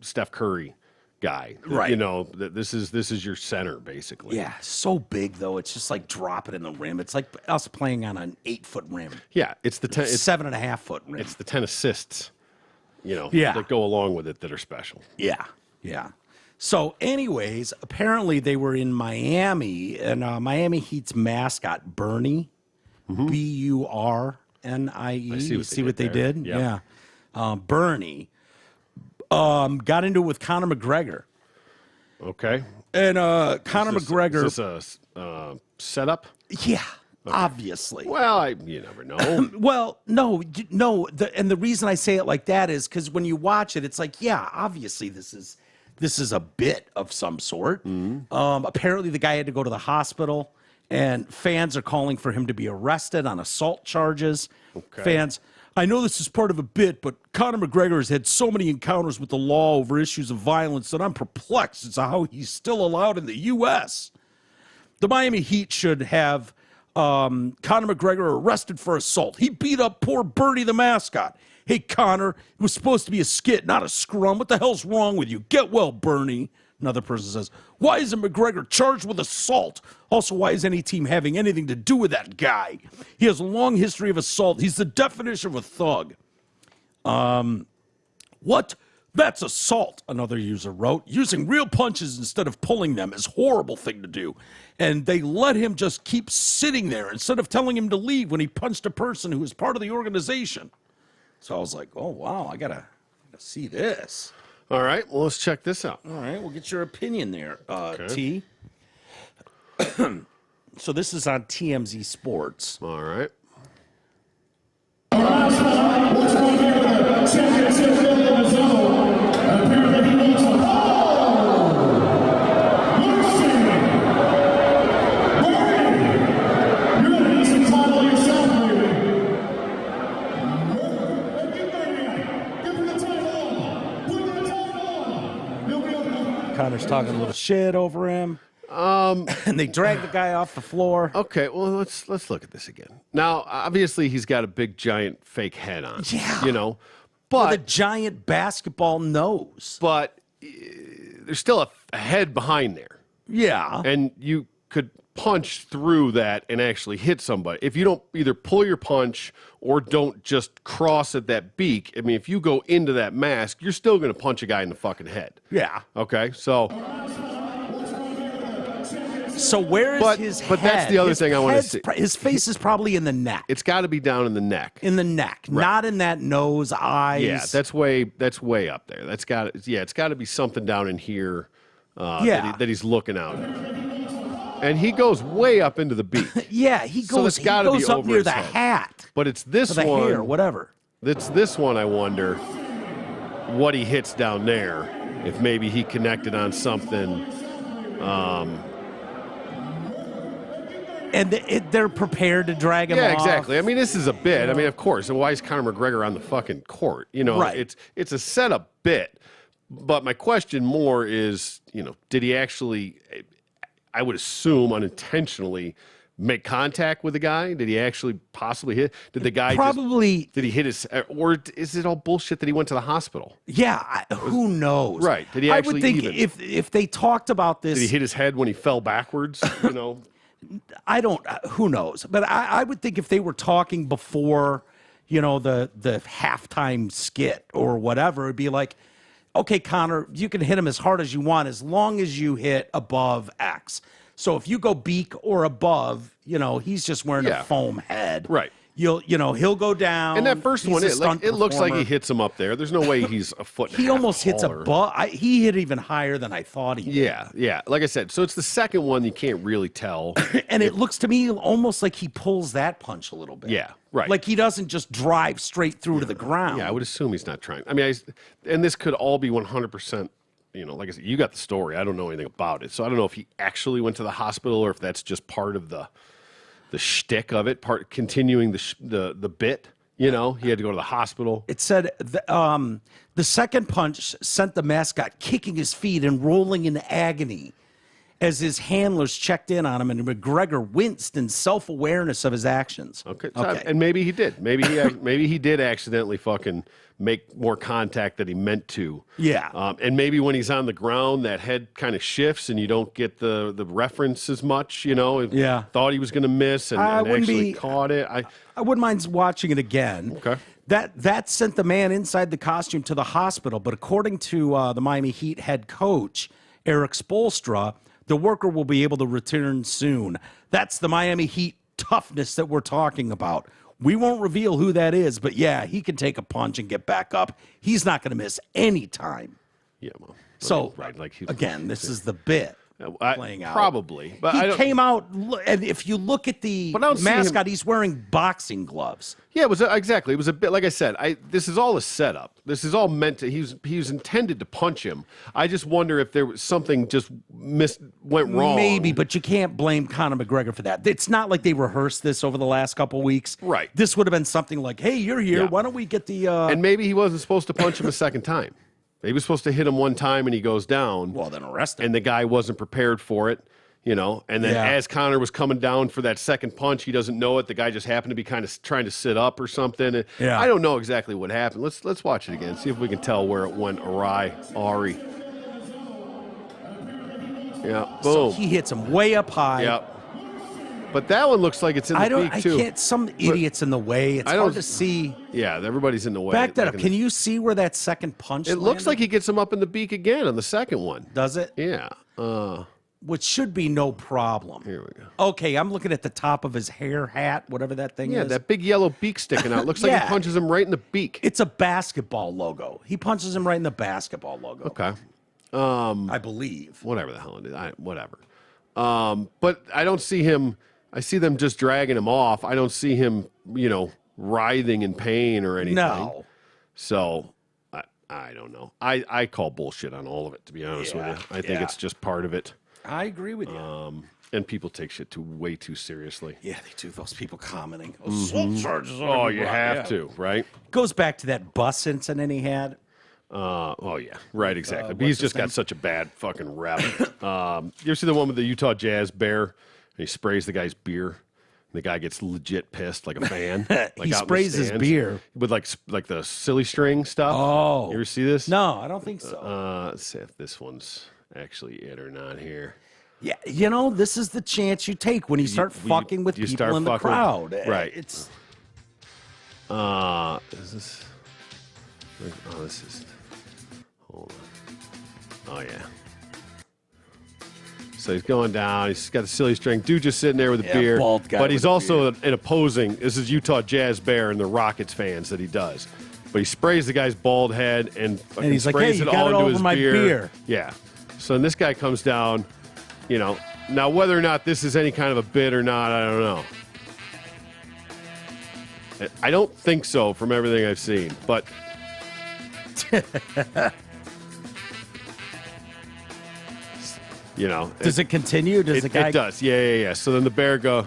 Steph Curry guy. Right. This is your center, basically. Yeah. So big, though. It's just like dropping in the rim. It's like us playing on an 8-foot rim. Yeah. It's 7.5-foot rim. It's the 10 assists, that go along with it that are special. Yeah. Yeah. So, anyways, apparently they were in Miami, and Miami Heat's mascot, Bernie, Burnie. You see what they did? Yeah. Bernie got into it with Conor McGregor. Okay. And Conor McGregor. Is this a setup? Yeah, okay. Obviously. Well, you never know. Well, no. And the reason I say it like that is because when you watch it, it's like, yeah, obviously this is a bit of some sort. Mm-hmm. Apparently, the guy had to go to the hospital, and fans are calling for him to be arrested on assault charges. Okay. Fans, I know this is part of a bit, but Conor McGregor has had so many encounters with the law over issues of violence that I'm perplexed as to how he's still allowed in the U.S. The Miami Heat should have Conor McGregor arrested for assault. He beat up poor Bernie the mascot. Hey, Connor, it was supposed to be a skit, not a scrum. What the hell's wrong with you? Get well, Bernie. Another person says, why isn't McGregor charged with assault? Also, why is any team having anything to do with that guy? He has a long history of assault. He's the definition of a thug. What? That's assault, another user wrote. Using real punches instead of pulling them is a horrible thing to do. And they let him just keep sitting there instead of telling him to leave when he punched a person who was part of the organization. So I was like, oh, wow, I gotta see this. All right, well, let's check this out. All right, we'll get your opinion there, Okay. T. So this is on TMZ Sports. All right. Connor's talking a little shit over him. And they drag the guy off the floor. Okay, well, let's look at this again. Now, obviously, he's got a big, giant fake head on. Yeah. But with a giant basketball nose. But there's still a head behind there. Yeah. And you could punch through that and actually hit somebody. If you don't either pull your punch or don't just cross at that beak, I mean, if you go into that mask, you're still going to punch a guy in the fucking head. Yeah. Okay, so where is his head? But that's the other thing I want to see. His face is probably in the neck. It's got to be down in the neck. In the neck, right. Not in that nose, eyes. Yeah, that's way up there. It's got to be something down in here that he's looking out at. And he goes way up into the beak. Yeah, he goes up near the hat. But it's this the one. Hair, whatever. It's this one, I wonder what he hits down there. If maybe he connected on something. And they're prepared to drag him off. Yeah, exactly. I mean, this is a bit. I mean, of course. And why is Conor McGregor on the fucking court? You know, right. It's a setup bit. But my question more is, you know, did he actually, I would assume unintentionally, make contact with the guy? Did he actually possibly hit? Did the guy did he hit his, or is it all bullshit that he went to the hospital? Yeah, who knows? Right. Did he actually I would think if they talked about this. Did he hit his head when he fell backwards? You know? I don't, who knows? But I would think if they were talking before, you know, the halftime skit or whatever, it'd be like, okay, Conor, you can hit him as hard as you want as long as you hit above X. So if you go beak or above, you know, he's just wearing a foam head. Right. He'll go down. And that first one, it looks like he hits him up there. There's no way he's a foot and a half almost hits above. He hit even higher than I thought he did. Yeah. Like I said, so it's the second one you can't really tell. And it looks to me almost like he pulls that punch a little bit. Yeah, right. Like he doesn't just drive straight through to the ground. Yeah, I would assume he's not trying. I mean, and this could all be 100%, you know, like I said, you got the story. I don't know anything about it. So I don't know if he actually went to the hospital or if that's just part of the shtick of it, continuing the bit. You know, he had to go to the hospital. It said the second punch sent the mascot kicking his feet and rolling in agony as his handlers checked in on him, and McGregor winced in self-awareness of his actions. Okay. And maybe he did. Maybe he did accidentally fucking make more contact than he meant to. Yeah. And maybe when he's on the ground, that head kind of shifts and you don't get the reference as much, you know. Yeah. Thought he was going to miss and actually caught it. I wouldn't mind watching it again. Okay. That sent the man inside the costume to the hospital, but according to the Miami Heat head coach, Eric Spoelstra, the worker will be able to return soon. That's the Miami Heat toughness that we're talking about. We won't reveal who that is, but yeah, he can take a punch and get back up. He's not going to miss any time. Yeah, well. So, right, again, this is the bit playing out. Probably. But he came out, and if you look at the mascot, he's wearing boxing gloves. Yeah, it was exactly. It was a bit, like I said, this is all a setup. This is all meant to, he was intended to punch him. I just wonder if there was something just went wrong. Maybe, but you can't blame Conor McGregor for that. It's not like they rehearsed this over the last couple of weeks. Right. This would have been something like, hey, you're here. Yeah. Why don't we get the... And maybe he wasn't supposed to punch him a second time. He was supposed to hit him one time and he goes down. Well, then arrest him. And the guy wasn't prepared for it, you know. And then as Conor was coming down for that second punch, he doesn't know it. The guy just happened to be kind of trying to sit up or something. Yeah. I don't know exactly what happened. Let's watch it again. See if we can tell where it went awry. Ari. Yeah, boom. So he hits him way up high. Yep. But that one looks like it's in the beak, too. I can't. Some idiot's in the way. It's hard to see. Yeah, everybody's in the way. Back that up. Can you see where that second punch landed? Looks like he gets him up in the beak again on the second one. Does it? Yeah. Which should be no problem. Here we go. Okay, I'm looking at the top of his hair hat, whatever that thing is. Yeah, that big yellow beak sticking out. Looks like he punches him right in the beak. It's a basketball logo. He punches him right in the basketball logo. Okay. I believe. Whatever the hell it is. Whatever. But I don't see him... I see them just dragging him off. I don't see him, you know, writhing in pain or anything. No. So, I don't know. I call bullshit on all of it, to be honest with you. I think it's just part of it. I agree with you. And people take shit way too seriously. Yeah, they do. Those people commenting. Assault charges. Oh, you have to, right? Goes back to that bus incident he had. Oh, yeah. Right, exactly. But he's just got such a bad fucking rep. You ever see the one with the Utah Jazz bear? He sprays the guy's beer. And the guy gets legit pissed like a fan. Like he sprays his beer with like the silly string stuff. Oh, you ever see this? No, I don't think so. Let's see if this one's actually it or not here. Yeah, this is the chance you take when you start fucking with people in the crowd. Right. It's. Is this? Oh, this is. Hold on. Oh yeah. So he's going down. He's got the silly string. Dude just sitting there with a beer. Bald guy but he's with a also an opposing. This is Utah Jazz Bear and the Rockets fans that he does. But he sprays the guy's bald head and he's like, sprays hey, it you got all it into over his my beer. Yeah. So then this guy comes down, Now, whether or not this is any kind of a bit or not, I don't know. I don't think so from everything I've seen, but... Does it continue? Does the guy... It does, yeah. So then the bear go...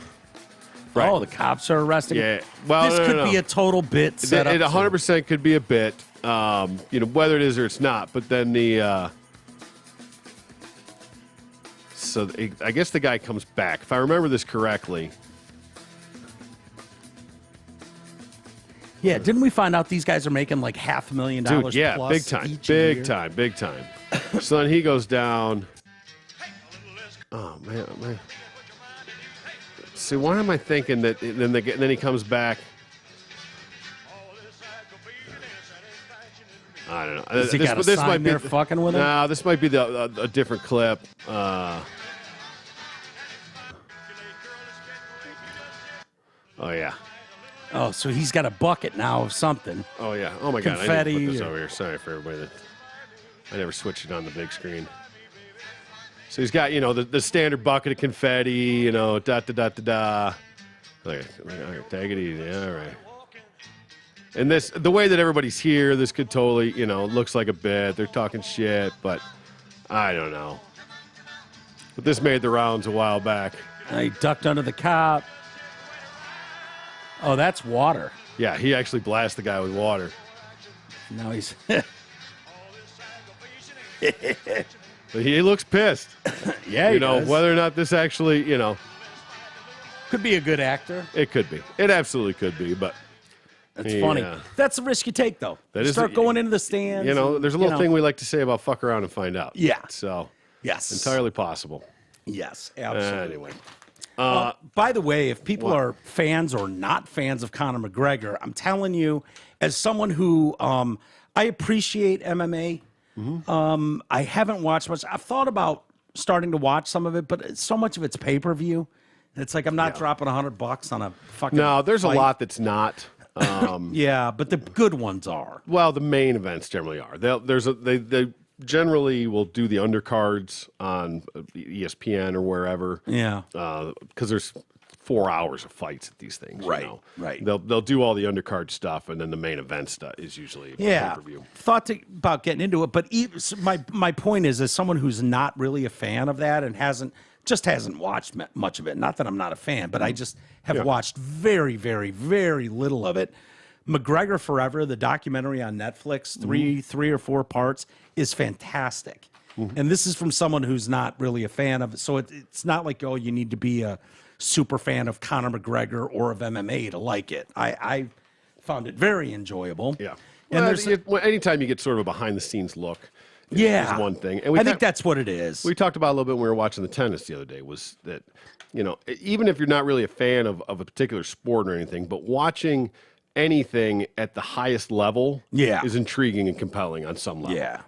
Right. Oh, the cops are arresting him? Yeah. Well, this could be a total bit set up. It 100% could be a bit, whether it is or it's not. But then I guess the guy comes back. If I remember this correctly. Yeah, didn't we find out these guys are making like $500,000 Dude, yeah, plus big time. each year? Big time. So then he goes down. Oh, man. See, why am I thinking that then he comes back? I don't know. Has he got a sign there fucking with him? No, this might be a different clip. Oh, yeah. Oh, so he's got a bucket now of something. Oh, yeah. Oh, my Confetti God. I need to put this over here. Sorry for everybody. I never switched it on the big screen. So he's got, the standard bucket of confetti, da-da-da-da-da. Like, take it easy. All right. And the way that everybody's here, this could totally, looks like a bit. They're talking shit, but I don't know. But this made the rounds a while back. And he ducked under the cop. Oh, that's water. Yeah, he actually blasted the guy with water. Now he's... But he looks pissed. Yeah, he does. Whether or not this actually, Could be a good actor. It could be. It absolutely could be, but... That's funny. That's the risk you take, though. You start going into the stands. There's a little thing we like to say about fuck around and find out. Yeah. So, yes. Entirely possible. Yes, absolutely. Anyway. By the way, if people are fans or not fans of Conor McGregor, I'm telling you, as someone who I appreciate MMA, I haven't watched much. I've thought about starting to watch some of it, but so much of it's pay-per-view. It's like I'm not dropping $100 on a fucking there's fight. a lot that's not. Yeah, but the good ones are. Well, the main events generally are. They generally will do the undercards on ESPN or wherever. Yeah. Because there's 4 hours of fights at these things. Right. Right. They'll do all the undercard stuff, and then the main event stuff is usually pay-per-view. Thought about getting into it, but my point is, as someone who's not really a fan of that and hasn't watched much of it. Not that I'm not a fan, but I just have watched very, very, very little of it. McGregor Forever, the documentary on Netflix, three or four parts, is fantastic. And this is from someone who's not really a fan of it. So it's not like, you need to be a super fan of Conor McGregor or of MMA to like it. I found it very enjoyable. Yeah. And anytime you get sort of a behind-the-scenes look, is one thing. And I think that's what it is. We talked about a little bit when we were watching the tennis the other day, was that, even if you're not really a fan of a particular sport or anything, but watching anything at the highest level is intriguing and compelling on some level. Yeah.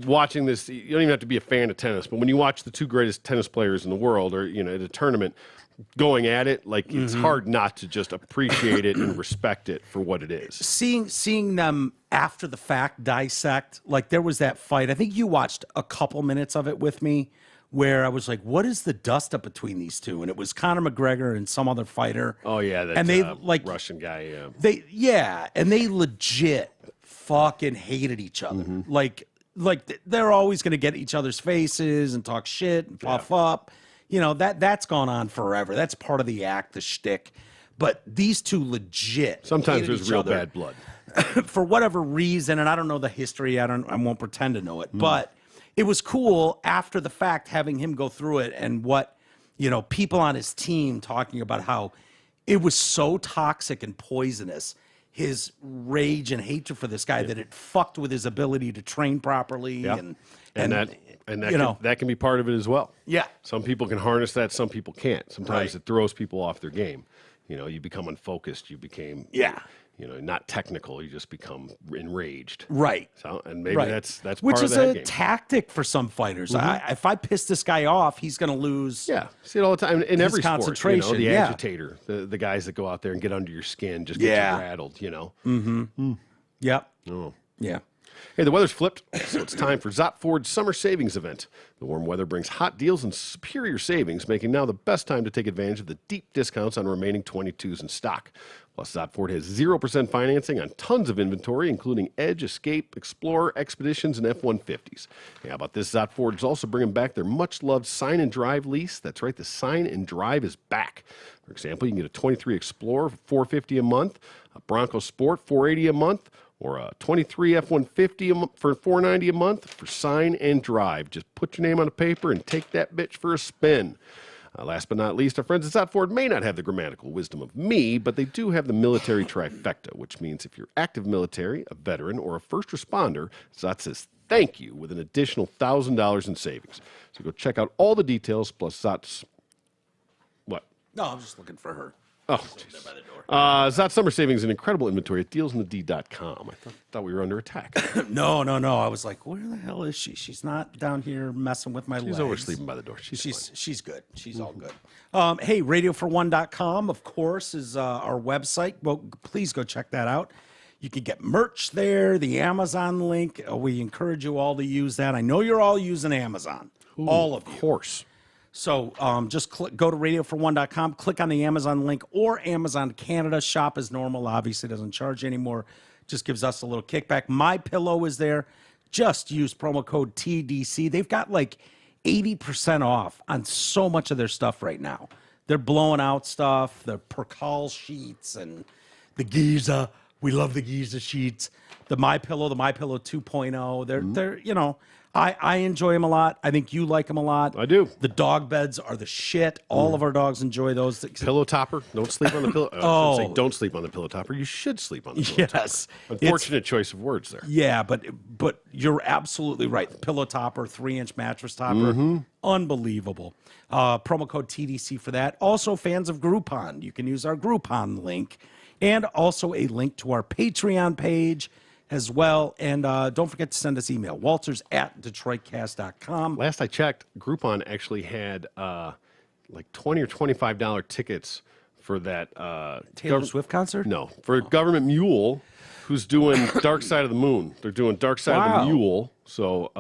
Watching this, you don't even have to be a fan of tennis, but when you watch the two greatest tennis players in the world or, at a tournament, going at it, like it's hard not to just appreciate it and respect it for what it is. Seeing them after the fact dissect, like there was that fight. I think you watched a couple minutes of it with me, where I was like, "What is the dust up between these two?" And it was Conor McGregor and some other fighter. Oh yeah, that and they Russian guy. Yeah, and they legit fucking hated each other. Like they're always going to get each other's faces and talk shit and puff up. That's gone on forever. That's part of the act, the shtick. But these two legit. Sometimes there's real bad blood. For whatever reason, and I don't know the history. I won't pretend to know it. But it was cool after the fact having him go through it and what, people on his team talking about how it was so toxic and poisonous, his rage and hatred for this guy, that it fucked with his ability to train properly And that can be part of it as well. Yeah. Some people can harness that. Some people can't. Sometimes it throws people off their game. You become unfocused. You became not technical. You just become enraged. Right. So, and maybe that's which part is of that a game. tactic for some fighters. If I piss this guy off, he's going to lose. Yeah, see it all the time in every sport. Concentration. The agitator, the guys that go out there and get under your skin, just get you rattled. Mm-hmm. Yep. Oh. Yeah. Hey, the weather's flipped, so it's time for Zott Ford's Summer Savings Event. The warm weather brings hot deals and superior savings, making now the best time to take advantage of the deep discounts on remaining 22s in stock. Plus, Zott Ford has 0% financing on tons of inventory, including Edge, Escape, Explorer, Expeditions, and F-150s. Hey, how about this? Zott Ford is also bringing back their much-loved Sign and Drive lease. That's right, the Sign and Drive is back. For example, you can get a 23 Explorer for $450 a month, a Bronco Sport $480 a month, or a 23 F-150 for $490 a month for Sign and Drive. Just put your name on a paper and take that bitch for a spin. Last but not least, our friends at Zott Ford may not have the grammatical wisdom of me, but they do have the military trifecta, which means if you're active military, a veteran, or a first responder, Zott says thank you with an additional $1,000 in savings. So go check out all the details, plus Zott's... What? No, I'm just looking for her. Oh, Zott Summer Savings, an incredible inventory at dealsinthed.com. I thought we were under attack. No. I was like, where the hell is she? She's not down here messing with my legs. She's over sleeping by the door. She's good. She's all good. Hey, radiofor1.com, of course, is our website. Well, please go check that out. You can get merch there, the Amazon link. We encourage you all to use that. I know you're all using Amazon. All of you. Of course. So just go to radiofor1.com, click on the Amazon link or Amazon Canada. Shop as normal. Obviously doesn't charge anymore. Just gives us a little kickback. My Pillow is there. Just use promo code TDC. They've got like 80% off on so much of their stuff right now. They're blowing out stuff, the Percal sheets and the Giza. We love the Giza sheets. The My Pillow 2.0. They're I enjoy them a lot. I think you like them a lot. I do. The dog beds are the shit. All of our dogs enjoy those. Pillow topper. Don't sleep on the pillow. Don't sleep on the pillow topper. You should sleep on the pillow topper. Yes. Unfortunate choice of words there. Yeah, but you're absolutely right. The pillow topper, 3-inch mattress topper. Unbelievable. Promo code TDC for that. Also, fans of Groupon, you can use our Groupon link. And also a link to our Patreon page as well. And don't forget to send us email, walters@detroitcast.com. Last I checked, Groupon actually had like $20 or $25 tickets for that Taylor Swift concert? No, for Government Mule, who's doing Dark Side of the Moon. They're doing Dark Side of the Mule. So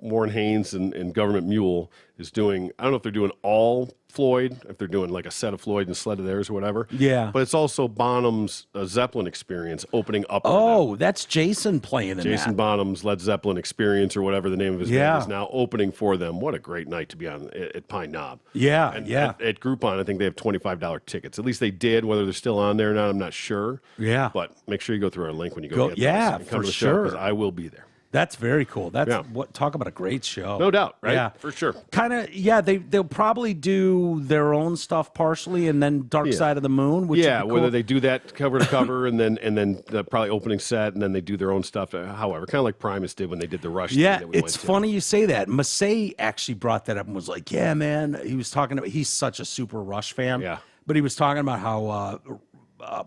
Warren Haynes and Government Mule is doing, I don't know if they're doing all Floyd, if they're doing like a set of Floyd and a sled of theirs or whatever. Yeah. But it's also Bonham's Zeppelin experience opening up. Oh, that's Jason playing in Jason that. Bonham's Led Zeppelin experience or whatever the name of his band is now opening for them. What a great night to be on at Pine Knob. Yeah, and yeah. At Groupon, I think they have $25 tickets. At least they did. Whether they're still on there or not, I'm not sure. Yeah. But make sure you go through our link when you go. Yeah, and come for to the show, sure. 'cause I will be there. That's very cool. That's talk about a great show. No doubt, right? Yeah, for sure. Kind of, yeah. They'll probably do their own stuff partially, and then Dark Side of the Moon. Which would be cool. Whether they do that cover to cover, and then the probably opening set, and then they do their own stuff. However, kind of like Primus did when they did the Rush. Yeah, thing that it's funny you say that. Massey actually brought that up and was like, "Yeah, man." He was talking about he's such a super Rush fan. Yeah, but he was talking about how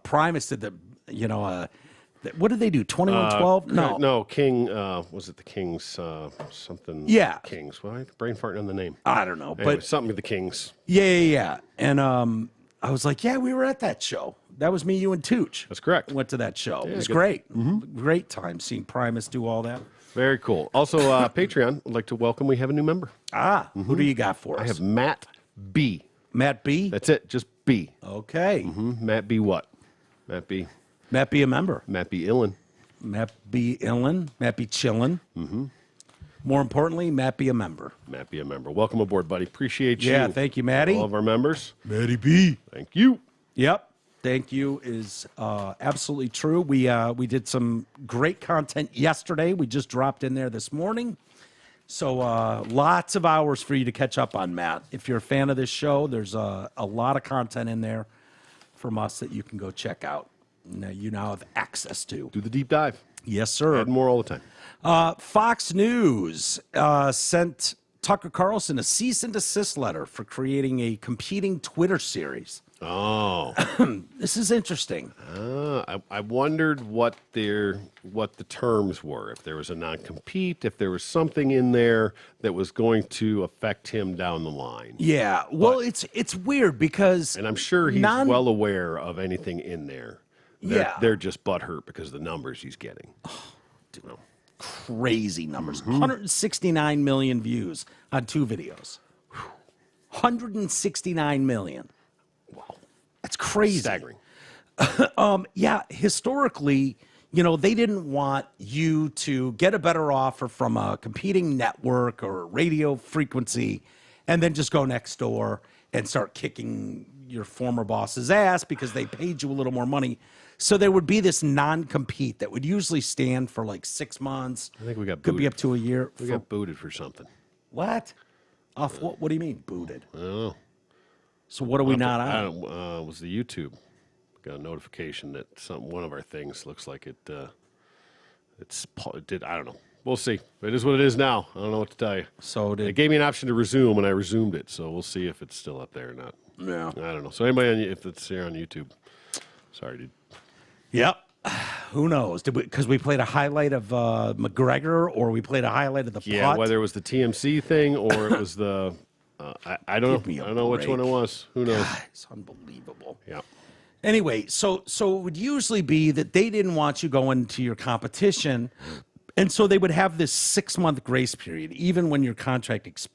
Primus did the what did they do? 2112? No, King. Was it the Kings? Something. Yeah, Kings. Well, brain farting on the name. I don't know, anyway, but something with the Kings. Yeah. And I was like, yeah, we were at that show. That was me, you, and Tooch. That's correct. Went to that show. Yeah, it was great. Great time seeing Primus do all that. Very cool. Also, Patreon, I'd like to welcome. We have a new member. Who do you got for us? I have Matt B. Matt B. That's it. Just B. Okay. Matt B. What? Matt B. Matt B. a member. Matt B. Illin. Matt B. Illin. Matt B. Chillin. More importantly, Matt B. a member. Matt B. a member. Welcome aboard, buddy. Appreciate you. Yeah, thank you, Matty. All of our members. Matty B. Thank you. Yep. Thank you is absolutely true. We did some great content yesterday. We just dropped in there this morning. So lots of hours for you to catch up on, Matt. If you're a fan of this show, there's a lot of content in there from us that you can go check out. you now have access to. Do the deep dive. Yes, sir. Add more all the time. Fox News sent Tucker Carlson a cease and desist letter for creating a competing Twitter series. Oh, this is interesting. I wondered what the terms were. If there was a non-compete, if there was something in there that was going to affect him down the line. Yeah, well, it's weird because, and I'm sure he's well aware of anything in there. They're just butthurt because of the numbers he's getting. Dude, crazy numbers. 169 million views on 2 videos. 169 million. Wow. That's crazy. Staggering. Yeah, historically, they didn't want you to get a better offer from a competing network or radio frequency and then just go next door and start kicking your former boss's ass because they paid you a little more money. So there would be this non-compete that would usually stand for like 6 months. I think we got could booted. be up to a year. We got booted for something. What? Off what? What do you mean booted? I don't know. So what are we not I on? don't. Was the YouTube got a notification that one of our things looks like it did. I don't know. We'll see. It is what it is now. I don't know what to tell you. So it gave me an option to resume, and I resumed it. So we'll see if it's still up there or not. Yeah. I don't know. So anybody, if it's here on YouTube, sorry, dude. Yep. Who knows? Because we played a highlight of McGregor, or we played a highlight of the putt? Whether it was the TMC thing or it was the I don't know. I don't know which one it was. Who knows? God, it's unbelievable. Yeah. Anyway, so it would usually be that they didn't want you going to your competition, and so they would have this 6-month grace period. Even when your contract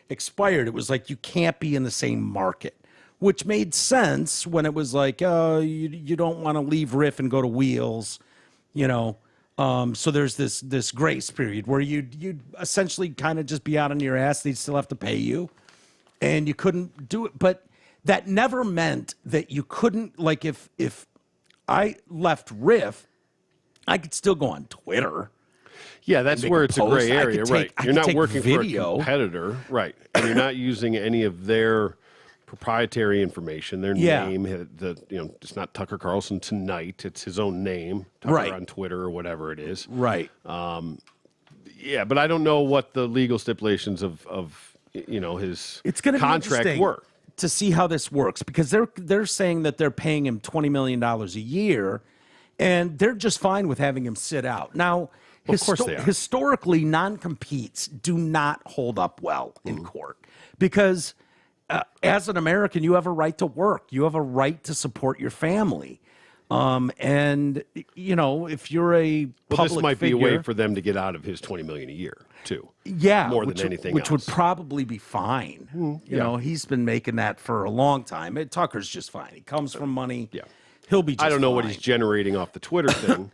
expired, it was like you can't be in the same market, which made sense when it was like, you don't want to leave Riff and go to Wheels, so there's this grace period where you'd essentially kind of just be out on your ass. They'd still have to pay you, and you couldn't do it. But that never meant that you couldn't, like, if I left Riff, I could still go on Twitter. Yeah, that's where it's a gray area, right? You're not working video. For a competitor, right? And you're not using any of their proprietary information, their name. It's not Tucker Carlson Tonight. It's his own name, Tucker on Twitter or whatever it is. Right. Yeah, but I don't know what the legal stipulations of his contract were. To see how this works, because they're saying that they're paying him $20 million a year, and they're just fine with having him sit out. Now, of course they are. Historically, non-competes do not hold up well in court because as an American, you have a right to work. You have a right to support your family. And if you're a public this might figure, be a way for them to get out of his $20 million a year too. Yeah, more than anything which else. Would probably be fine. He's been making that for a long time. Tucker's just fine. He comes from money. Yeah, he'll be. I don't know fine. what he's generating off the Twitter thing.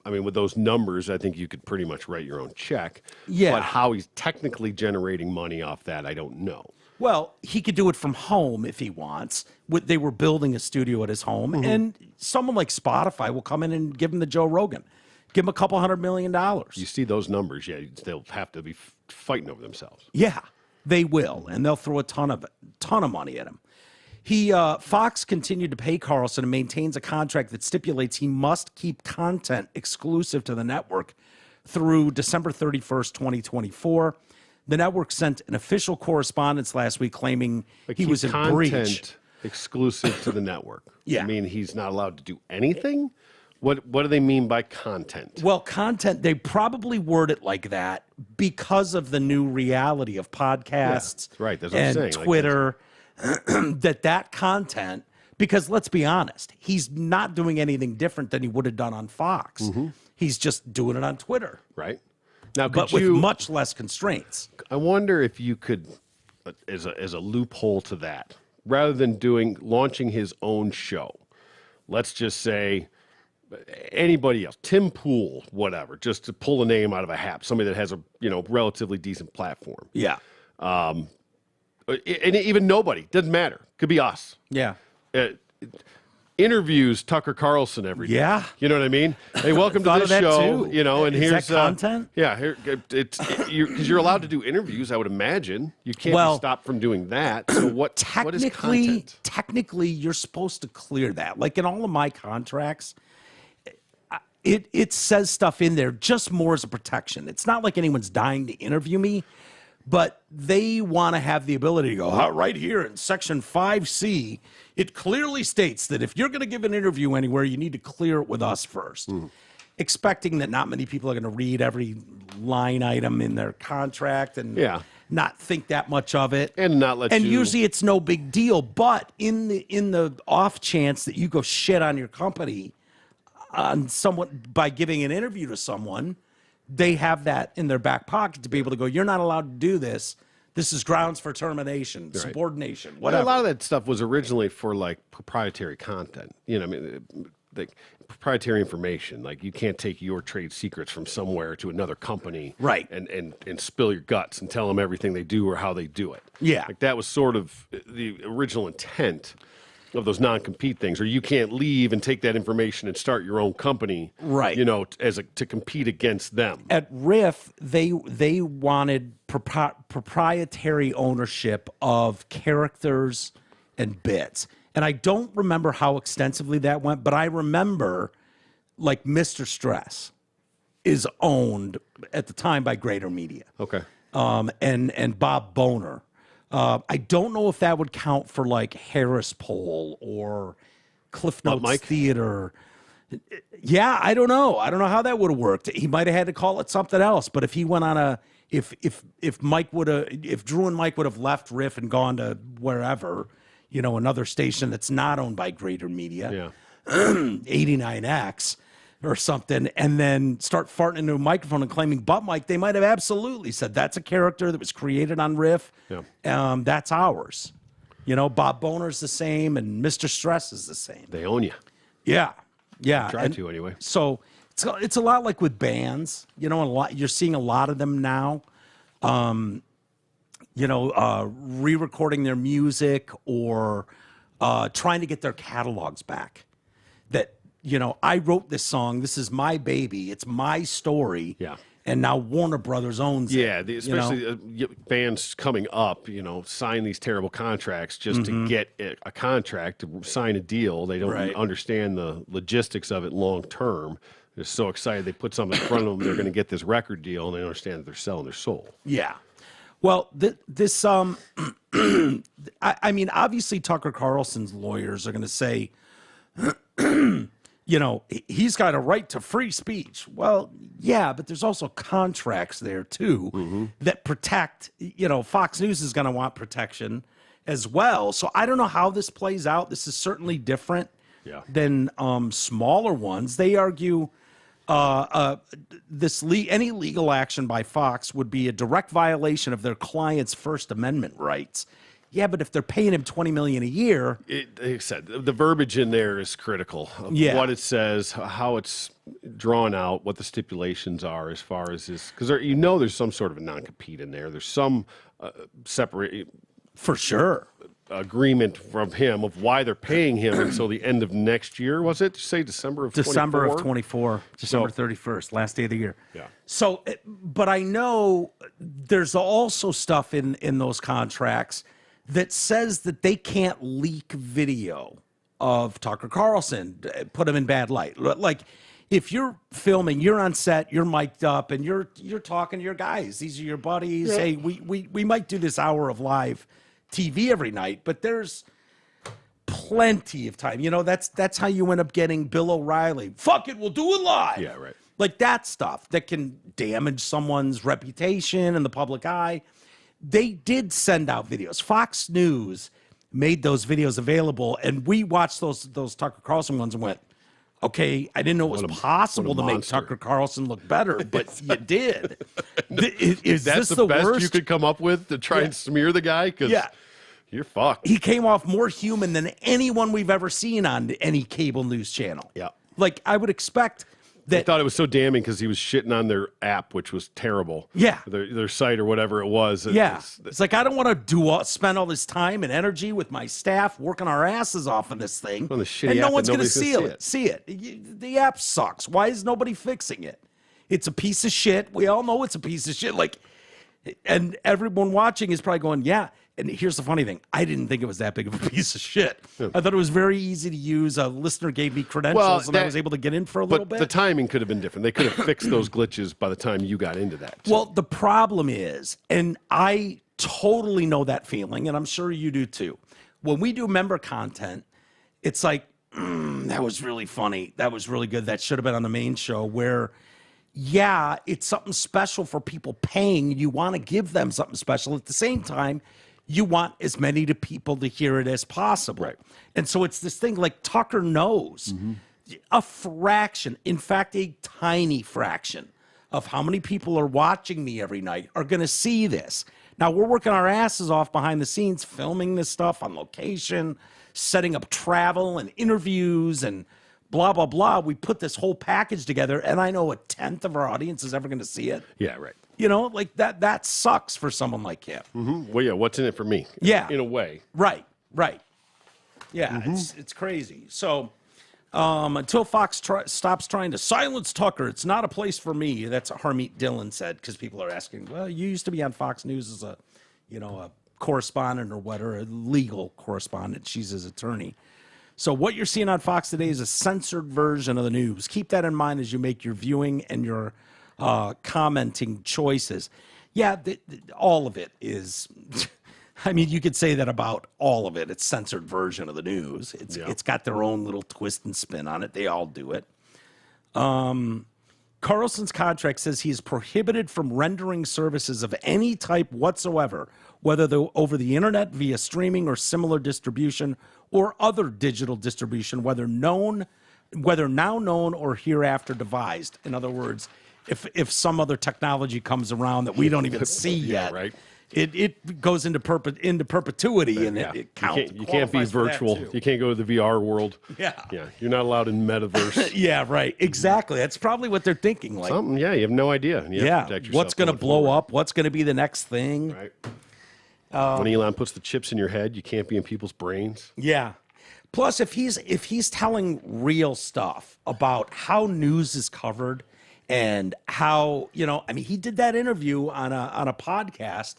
With those numbers, I think you could pretty much write your own check. Yeah, but how he's technically generating money off that, I don't know. Well, he could do it from home if he wants. They were building a studio at his home, and someone like Spotify will come in and give him the Joe Rogan, give him a couple $100 million. You see those numbers, they'll have to be fighting over themselves. Yeah, they will, and they'll throw a ton of money at him. Fox continued to pay Carlson and maintains a contract that stipulates he must keep content exclusive to the network through December 31st, 2024. The network sent an official correspondence last week claiming he was in breach. Exclusive to the network. Yeah. I mean, he's not allowed to do anything? What do they mean by content? Well, content, they probably word it like that because of the new reality of podcasts right. That's what I'm saying. Twitter, that content, because let's be honest, he's not doing anything different than he would have done on Fox. He's just doing it on Twitter. Right. Now, but with much less constraints. I wonder if you could, as a loophole to that, rather than launching his own show, let's just say anybody else, Tim Pool, whatever, just to pull a name out of a hat, somebody that has a relatively decent platform. Yeah. And even nobody, doesn't matter. Could be us. Yeah. interviews Tucker Carlson every day. Yeah. You know what I mean? Hey, welcome to this show. Too. You know, and Is here's that content. Yeah, because you're allowed to do interviews. I would imagine you can't be stopped from doing that. So what is content? Technically, you're supposed to clear that. Like in all of my contracts, it says stuff in there just more as a protection. It's not like anyone's dying to interview me, but they want to have the ability to go, right here in Section 5C, it clearly states that if you're going to give an interview anywhere, you need to clear it with us first. Expecting that not many people are going to read every line item in their contract and not think that much of it. And not let And usually it's no big deal. But in the off chance that you go shit on your company on someone by giving an interview to someone, they have that in their back pocket to be able to go, you're not allowed to do this. This is grounds for termination, subordination, whatever. A lot of that stuff was originally for like proprietary content. You know, I mean, like proprietary information. Like you can't take your trade secrets from somewhere to another company, right? And spill your guts and tell them everything they do or how they do it. Yeah, like that was sort of the original intent of those non-compete things, or you can't leave and take that information and start your own company, right? You know, to compete against them. At Riff, they wanted proprietary ownership of characters and bits, and I don't remember how extensively that went, but I remember, like Mr. Stress, is owned at the time by Greater Media. Okay, and Bob Boner. I don't know if that would count for like Harris Poll or Cliff Notes Theater. Yeah, I don't know. I don't know how that would have worked. He might have had to call it something else. But if he went on if Drew and Mike would have left Riff and gone to wherever, you know, another station that's not owned by Greater Media, 89X. Or something, and then start farting into a microphone and claiming butt mic, they might have absolutely said that's a character that was created on Riff. Yeah. That's ours. You know, Bob Boner's the same, and Mr. Stress is the same. They own you. Yeah, yeah. Try to anyway. So it's a lot like with bands. You know, you're seeing a lot of them now. You know, re-recording their music or trying to get their catalogs back. That. You know, I wrote this song. This is my baby. It's my story. Yeah. And now Warner Brothers owns it. Yeah, especially bands coming up, you know, sign these terrible contracts just to get a contract, to sign a deal. They don't understand the logistics of it long term. They're so excited they put something in front of them. They're going to get this record deal, and they don't understand that they're selling their soul. Yeah. Well, this I mean, obviously Tucker Carlson's lawyers are going to say, you know, he's got a right to free speech. Well, yeah, but there's also contracts there, too, that protect, you know, Fox News is going to want protection as well. So I don't know how this plays out. This is certainly different than smaller ones. They argue any legal action by Fox would be a direct violation of their client's First Amendment rights. Yeah, but if they're paying him $20 million a year, like I said, the verbiage in there is critical. Of what it says, how it's drawn out, what the stipulations are as far as this, because you know there's some sort of a non-compete in there. There's some separate, for sure, agreement from him of why they're paying him until the end of next year. Was it? Say December of 24, December 31st, last day of the year. Yeah. So, but I know there's also stuff in those contracts that says that they can't leak video of Tucker Carlson, put him in bad light. Like, if you're filming, you're on set, you're mic'd up, and you're talking to your guys. These are your buddies. Yeah. Hey, we might do this hour of live TV every night, but there's plenty of time. You know, that's how you end up getting Bill O'Reilly. Fuck it, we'll do it live. Yeah, right. Like that stuff that can damage someone's reputation in the public eye. They did send out videos. Fox News made those videos available, and we watched those Tucker Carlson ones and went, okay, I didn't know it was possible to make Tucker Carlson look better, but you did. Is That's this the best worst you could come up with to try and smear the guy? Because you're fucked. He came off more human than anyone we've ever seen on any cable news channel. Yeah. Like, I would expect They thought it was so damning because he was shitting on their app, which was terrible. Yeah. Their site or whatever it was. It's like, I don't want to spend all this time and energy with my staff working our asses off of this thing. On the shitty and no app one's and going to nobody's see it. The app sucks. Why is nobody fixing it? It's a piece of shit. We all know it's a piece of shit. Like, and everyone watching is probably going, yeah. And here's the funny thing. I didn't think it was that big of a piece of shit. I thought it was very easy to use. A listener gave me credentials, and I was able to get in for a little bit. But the timing could have been different. They could have fixed those glitches by the time you got into that. So. Well, the problem is, and I totally know that feeling, and I'm sure you do too. When we do member content, it's like, that was really funny. That was really good. That should have been on the main show where, yeah, it's something special for people paying. You want to give them something special. At the same time, you want as many people to hear it as possible. Right. And so it's this thing like Tucker knows a fraction, in fact, a tiny fraction of how many people are watching me every night are going to see this. Now, we're working our asses off behind the scenes, filming this stuff on location, setting up travel and interviews and blah, blah, blah. We put this whole package together, and I know 1/10 of our audience is ever going to see it. Yeah, right. You know, like that sucks for someone like him. Well, yeah, what's in it for me? Yeah. In a way. Right. Yeah, it's crazy. So until Fox stops trying to silence Tucker, it's not a place for me. That's what Harmeet Dillon said, because people are asking, well, you used to be on Fox News as a correspondent or whatever, a legal correspondent. She's his attorney. So what you're seeing on Fox today is a censored version of the news. Keep that in mind as you make your viewing and your commenting choices. Yeah, all of it is. I mean, you could say that about all of it. It's censored version of the news. It's got their own little twist and spin on it. They all do it. Carlson's contract says he is prohibited from rendering services of any type whatsoever, whether they're over the internet, via streaming or similar distribution, or other digital distribution, whether now known or hereafter devised. In other words, if some other technology comes around that we don't even see yet, right? It goes into perpetuity, and it counts. You can't be virtual. You can't go to the VR world. Yeah. You're not allowed in metaverse. Yeah, right. Exactly. That's probably what they're thinking. Like something. Yeah, you have no idea. You have to protect yourself. What's going to blow up? What's going to be the next thing? Right. When Elon puts the chips in your head, you can't be in people's brains. Yeah. Plus, if he's telling real stuff about how news is covered and how, he did that interview on a podcast,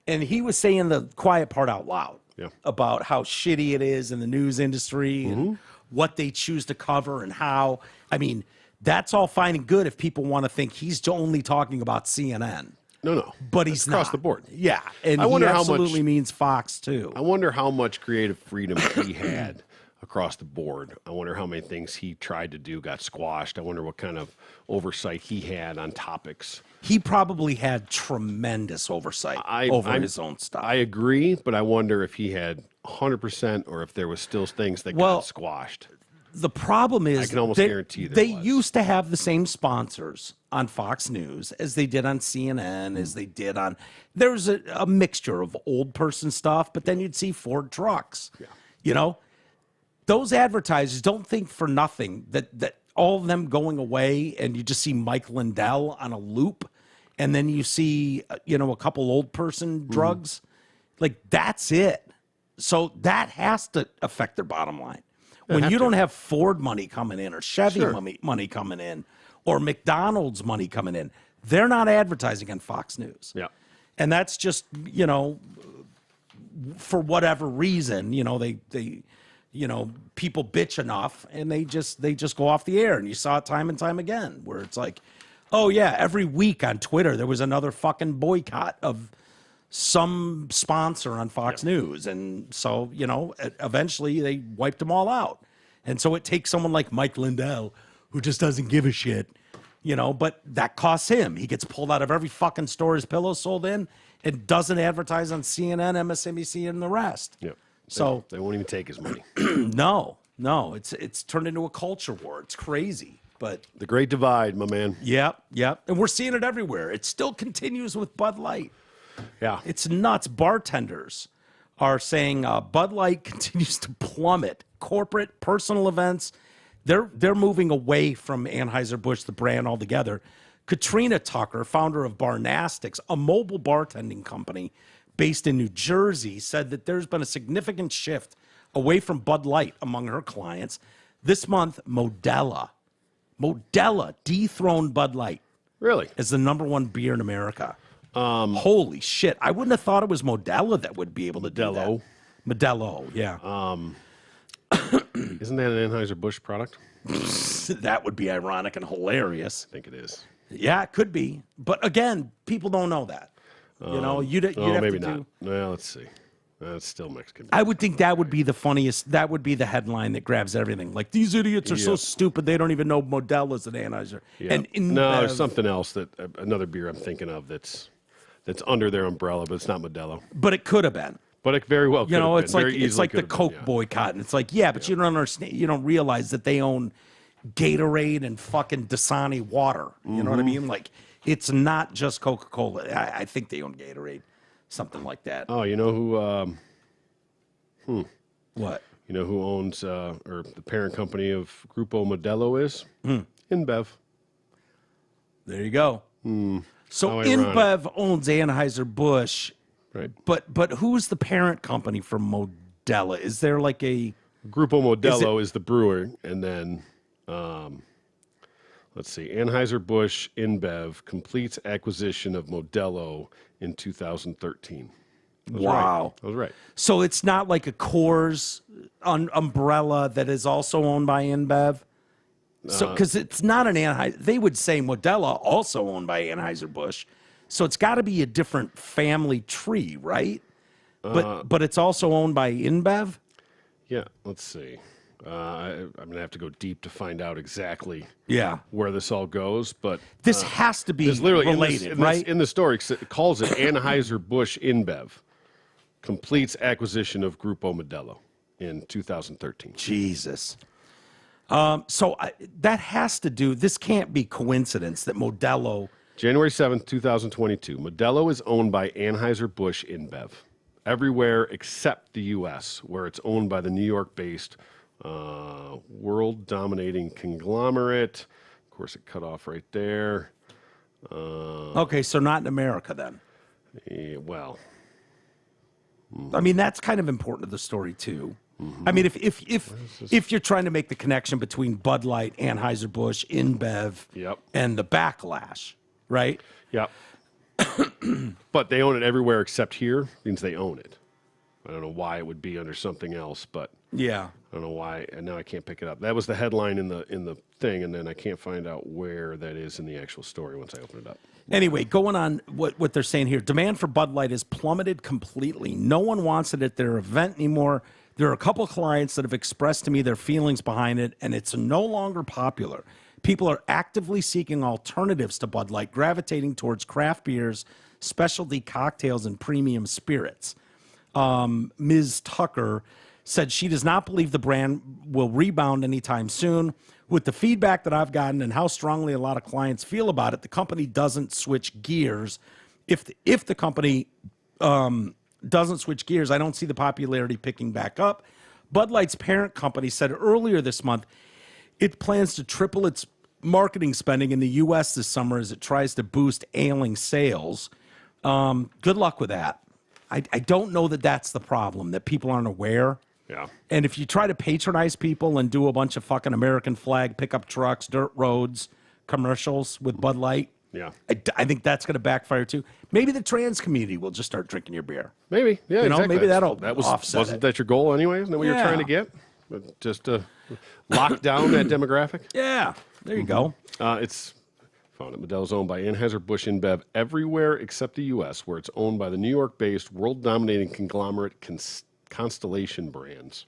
and he was saying the quiet part out loud about how shitty it is in the news industry and what they choose to cover and how, that's all fine and good if people want to think he's only talking about CNN. No. But he's across not. the board. Yeah, and I wonder he how absolutely much, means Fox too. I wonder how much creative freedom he had across the board. I wonder how many things he tried to do got squashed. I wonder what kind of oversight he had on topics. He probably had tremendous oversight over his own stuff. I agree, but I wonder if he had 100% or if there was still things that got squashed. The problem is, I can almost guarantee they used to have the same sponsors on Fox News as they did on CNN, as they did on. There was a mixture of old person stuff, but then you'd see Ford trucks. Yeah. Those advertisers don't think for nothing that all of them going away, and you just see Mike Lindell on a loop, and then you see a couple old person drugs, like that's it. So that has to affect their bottom line. When you don't have Ford money coming in or Chevy money coming in or McDonald's money coming in, they're not advertising on Fox News. Yeah. And that's just, for whatever reason, they people bitch enough and they just go off the air. And you saw it time and time again where it's like, oh yeah, every week on Twitter, there was another fucking boycott of some sponsor on Fox News. And so, eventually they wiped them all out. And so it takes someone like Mike Lindell, who just doesn't give a shit, but that costs him. He gets pulled out of every fucking store his pillows sold in and doesn't advertise on CNN, MSNBC, and the rest. Yeah. So they won't even take his money. No, it's turned into a culture war. It's crazy. But the great divide, my man. Yep. And we're seeing it everywhere. It still continues with Bud Light. Yeah. It's nuts. Bartenders are saying Bud Light continues to plummet. Corporate, personal events, They're moving away from Anheuser-Busch, the brand altogether. Katrina Tucker, founder of Barnastics, a mobile bartending company based in New Jersey, said that there's been a significant shift away from Bud Light among her clients. This month, Modelo dethroned Bud Light. Really? As the number one beer in America. Holy shit. I wouldn't have thought it was Modelo that would be able to do that. Modelo, yeah. Isn't that an Anheuser-Busch product? That would be ironic and hilarious. I think it is. Yeah, it could be. But again, people don't know that. You'd have maybe to not. do... Well, let's see. It's still Mexican. I would think that would be the funniest. That would be the headline that grabs everything. Like, these idiots are so stupid, they don't even know Modelo's an Anheuser. Yeah. And no, there's something else another beer I'm thinking of that's under their umbrella, but it's not Modelo. But it could have been. But it very well could have been. It's like the Coke boycott. And it's like, but you don't understand. You don't realize that they own Gatorade and fucking Dasani water. You know what I mean? Like, it's not just Coca-Cola. I think they own Gatorade. Something like that. Oh, you know who? What? You know who owns or the parent company of Grupo Modelo is? InBev. There you go. So How ironic. InBev owns Anheuser-Busch, Right. But who's the parent company for Modelo? Is there like a Grupo Modelo is the brewer, and then let's see, Anheuser-Busch InBev completes acquisition of Modelo in 2013. Wow. I was right. So it's not like a Coors umbrella that is also owned by InBev? So, because it's not an Anheuser, they would say Modelo also owned by Anheuser-Busch. So it's got to be a different family tree, right? But it's also owned by InBev? Yeah, let's see. I'm going to have to go deep to find out exactly where this all goes. But this has to be related, right? In the story, it calls it Anheuser-Busch InBev completes acquisition of Grupo Modelo in 2013. Jesus. So that has to do, this can't be coincidence that Modelo... January 7th, 2022. Modelo is owned by Anheuser-Busch InBev everywhere except the U.S., where it's owned by the New York-based world-dominating conglomerate. Of course, it cut off right there. Okay, so not in America then. Well... I mean, that's kind of important to the story, too. I mean, if you're trying to make the connection between Bud Light, Anheuser-Busch, InBev, and the backlash, right? Yep. But they own it everywhere except here. Means they own it. I don't know why it would be under something else, but I don't know why. And now I can't pick it up. That was the headline in the thing, and then I can't find out where that is in the actual story once I open it up. Anyway, going on what they're saying here, demand for Bud Light has plummeted completely. No one wants it at their event anymore. There are a couple of clients that have expressed to me their feelings behind it, and it's no longer popular. People are actively seeking alternatives to Bud Light, gravitating towards craft beers, specialty cocktails, and premium spirits. Ms. Tucker said she does not believe the brand will rebound anytime soon. With the feedback that I've gotten and how strongly a lot of clients feel about it, the company doesn't switch gears. If the company doesn't switch gears, I don't see the popularity picking back up. Bud Light's parent company said earlier this month it plans to triple its marketing spending in the U.S. this summer as it tries to boost ailing sales. Good luck with that. I don't know that that's the problem, that people aren't aware. Yeah. And if you try to patronize people and do a bunch of fucking American flag pickup trucks, dirt roads, commercials with Bud Light, I think that's going to backfire too. Maybe the trans community will just start drinking your beer. Maybe, yeah, exactly. Maybe that'll offset wasn't that your goal anyway? Isn't that what you're trying to get? Just to lock down that demographic? Yeah, there you go. It's found it. Modelo's owned by Anheuser-Busch InBev everywhere except the U.S., where it's owned by the New York-based world-dominating conglomerate Constellation Brands.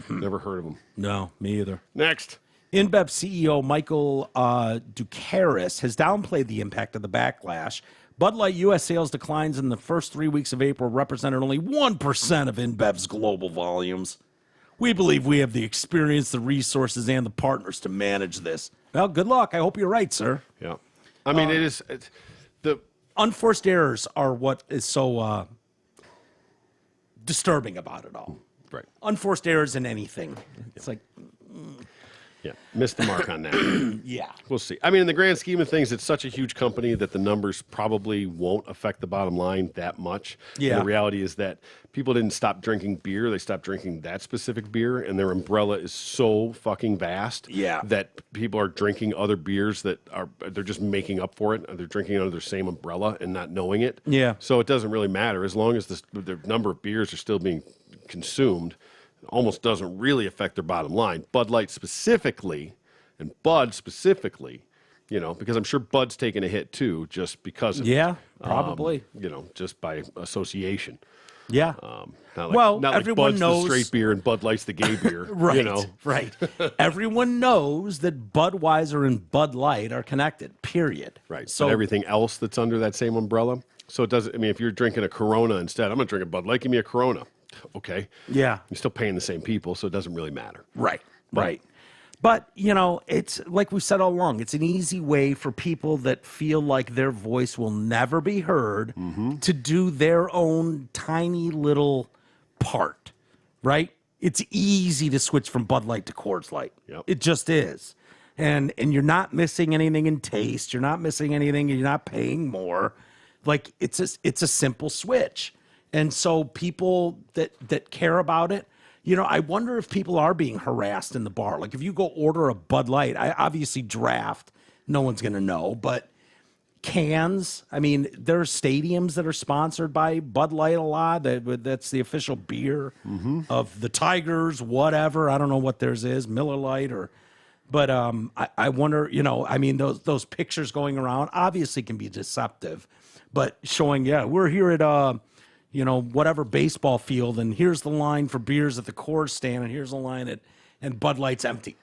Never heard of them. No, me either. Next. InBev CEO Michael Ducaris has downplayed the impact of the backlash. Bud Light U.S. sales declines in the first 3 weeks of April represented only 1% of InBev's global volumes. We believe we have the experience, the resources, and the partners to manage this. Well, good luck. I hope you're right, sir. Yeah. I mean, it's the unforced errors are what is so disturbing about it all. Right. Unforced errors in anything. It's like... Yeah, missed the mark on that. Yeah. We'll see. I mean, in the grand scheme of things, it's such a huge company that the numbers probably won't affect the bottom line that much. Yeah. And the reality is that people didn't stop drinking beer. They stopped drinking that specific beer, and their umbrella is so fucking vast that people are drinking other beers they're just making up for it. They're drinking under their same umbrella and not knowing it. Yeah. So it doesn't really matter. As long as the number of beers are still being consumed, almost doesn't really affect their bottom line. Bud Light specifically, and Bud specifically, because I'm sure Bud's taking a hit too, just because of it. Probably. Just by association. Yeah. Not like everyone Bud's knows the straight beer and Bud Light's the gay beer. Right. Right. Everyone knows that Budweiser and Bud Light are connected, period. Right. So everything else that's under that same umbrella. So it doesn't, if you're drinking a Corona instead, I'm going to drink a Bud Light, give me a Corona. Okay. Yeah. You're still paying the same people, so it doesn't really matter. Right. But, it's like we said all along, it's an easy way for people that feel like their voice will never be heard to do their own tiny little part, right? It's easy to switch from Bud Light to Coors Light. Yep. It just is. And you're not missing anything in taste. You're not missing anything. You're not paying more. Like, it's a simple switch. And so people that care about it, I wonder if people are being harassed in the bar. Like if you go order a Bud Light, I obviously draft, no one's going to know, but cans, I mean, there are stadiums that are sponsored by Bud Light a lot. That's the official beer of the Tigers, whatever. I don't know what theirs is, Miller Lite but I wonder, those pictures going around obviously can be deceptive, but showing, we're here at, whatever baseball field, and here's the line for beers at the Coors stand, and here's the line and Bud Light's empty.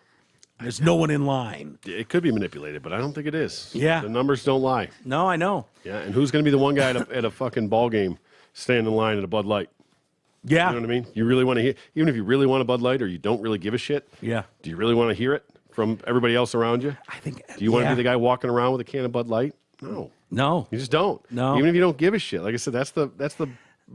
There's no one in line. It could be manipulated, but I don't think it is. Yeah. The numbers don't lie. No, I know. Yeah, and who's going to be the one guy at a fucking ball game standing in line at a Bud Light? Yeah. You know what I mean? You really want to hear, even if you really want a Bud Light or you don't really give a shit, yeah. Do you really want to hear it from everybody else around you? I think. Do you want to be the guy walking around with a can of Bud Light? No. You just don't. No. Even if you don't give a shit. Like I said, that's the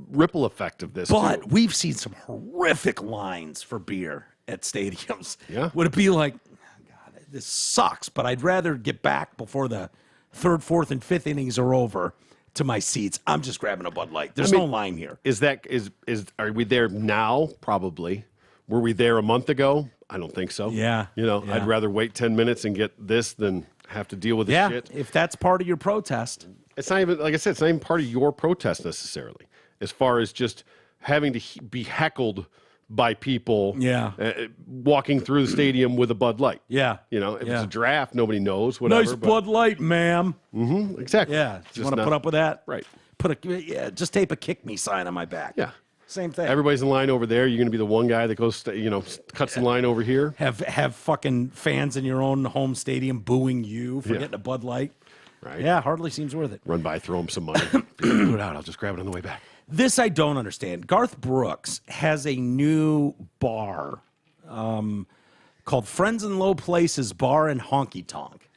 ripple effect of this. But too. We've seen some horrific lines for beer at stadiums. Yeah. Would it be like, God, this sucks, but I'd rather get back before the third, fourth, and fifth innings are over to my seats. I'm just grabbing a Bud Light. There's no line here. Are we there now? Probably. Were we there a month ago? I don't think so. Yeah. I'd rather wait 10 minutes and get this than have to deal with this shit. If that's part of your protest. It's not even, like I said, it's not even part of your protest necessarily. As far as just having to be heckled by people walking through the stadium with a Bud Light. Yeah. If it's a draft, nobody knows, whatever. Nice Bud Light, ma'am. Mm-hmm, exactly. Yeah. You want to put up with that? Right. Just tape a kick me sign on my back. Yeah. Same thing. Everybody's in line over there. You're going to be the one guy that goes, cuts in line over here. Have fucking fans in your own home stadium booing you for getting a Bud Light. Right. Yeah, hardly seems worth it. Run by, throw him some money. Put it out. I'll just grab it on the way back. This I don't understand. Garth Brooks has a new bar called Friends in Low Places Bar and Honky Tonk.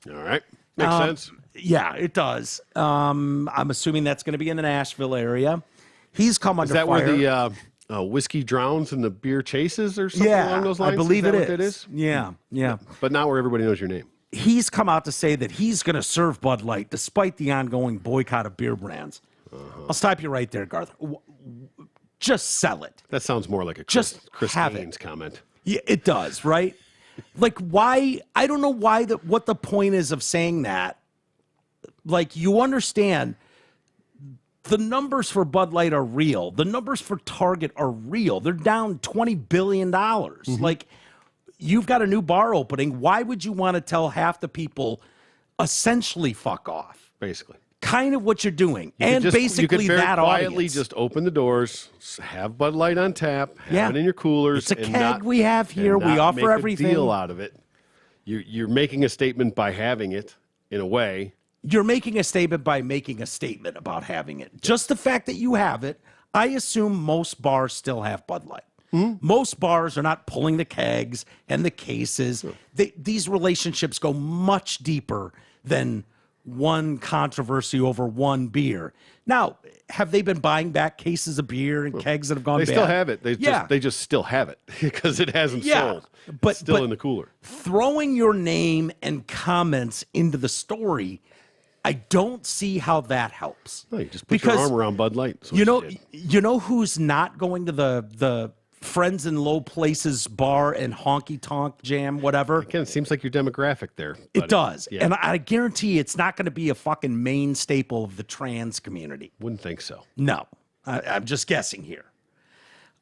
All right. Makes sense. Yeah, it does. I'm assuming that's going to be in the Nashville area. He's come under fire. Is that where the whiskey drowns and the beer chases or something along those lines? I believe it is. Yeah. But not where everybody knows your name. He's come out to say that he's going to serve Bud Light despite the ongoing boycott of beer brands. I'll stop you right there, Garth. Just sell it. That sounds more like a Chris Haynes comment. Yeah, it does, right? Like, why? I don't know why. What the point is of saying that. Like, you understand the numbers for Bud Light are real. The numbers for Target are real. They're down $20 billion. Like, you've got a new bar opening. Why would you want to tell half the people essentially fuck off? Basically. Kind of what you're doing. Basically you could very that quietly audience. Just open the doors, have Bud Light on tap, have it in your coolers. It's a keg we have here. We offer make everything. A deal out of it. You're making a statement by having it, in a way. You're making a statement by making a statement about having it. Just the fact that you have it, I assume most bars still have Bud Light. Most bars are not pulling the kegs and the cases. These relationships go much deeper than one controversy over one beer. Now, have they been buying back cases of beer and kegs that have gone bad? They still have it. They just still have it because it hasn't sold. But it's still in the cooler. Throwing your name and comments into the story, I don't see how that helps. No, you just put your arm around Bud Light. You know who's not going to the Friends in Low Places bar and honky tonk jam, whatever? Again, it seems like your demographic there. It does. Yeah. And I guarantee it's not going to be a fucking main staple of the trans community. Wouldn't think so. No. I'm just guessing here.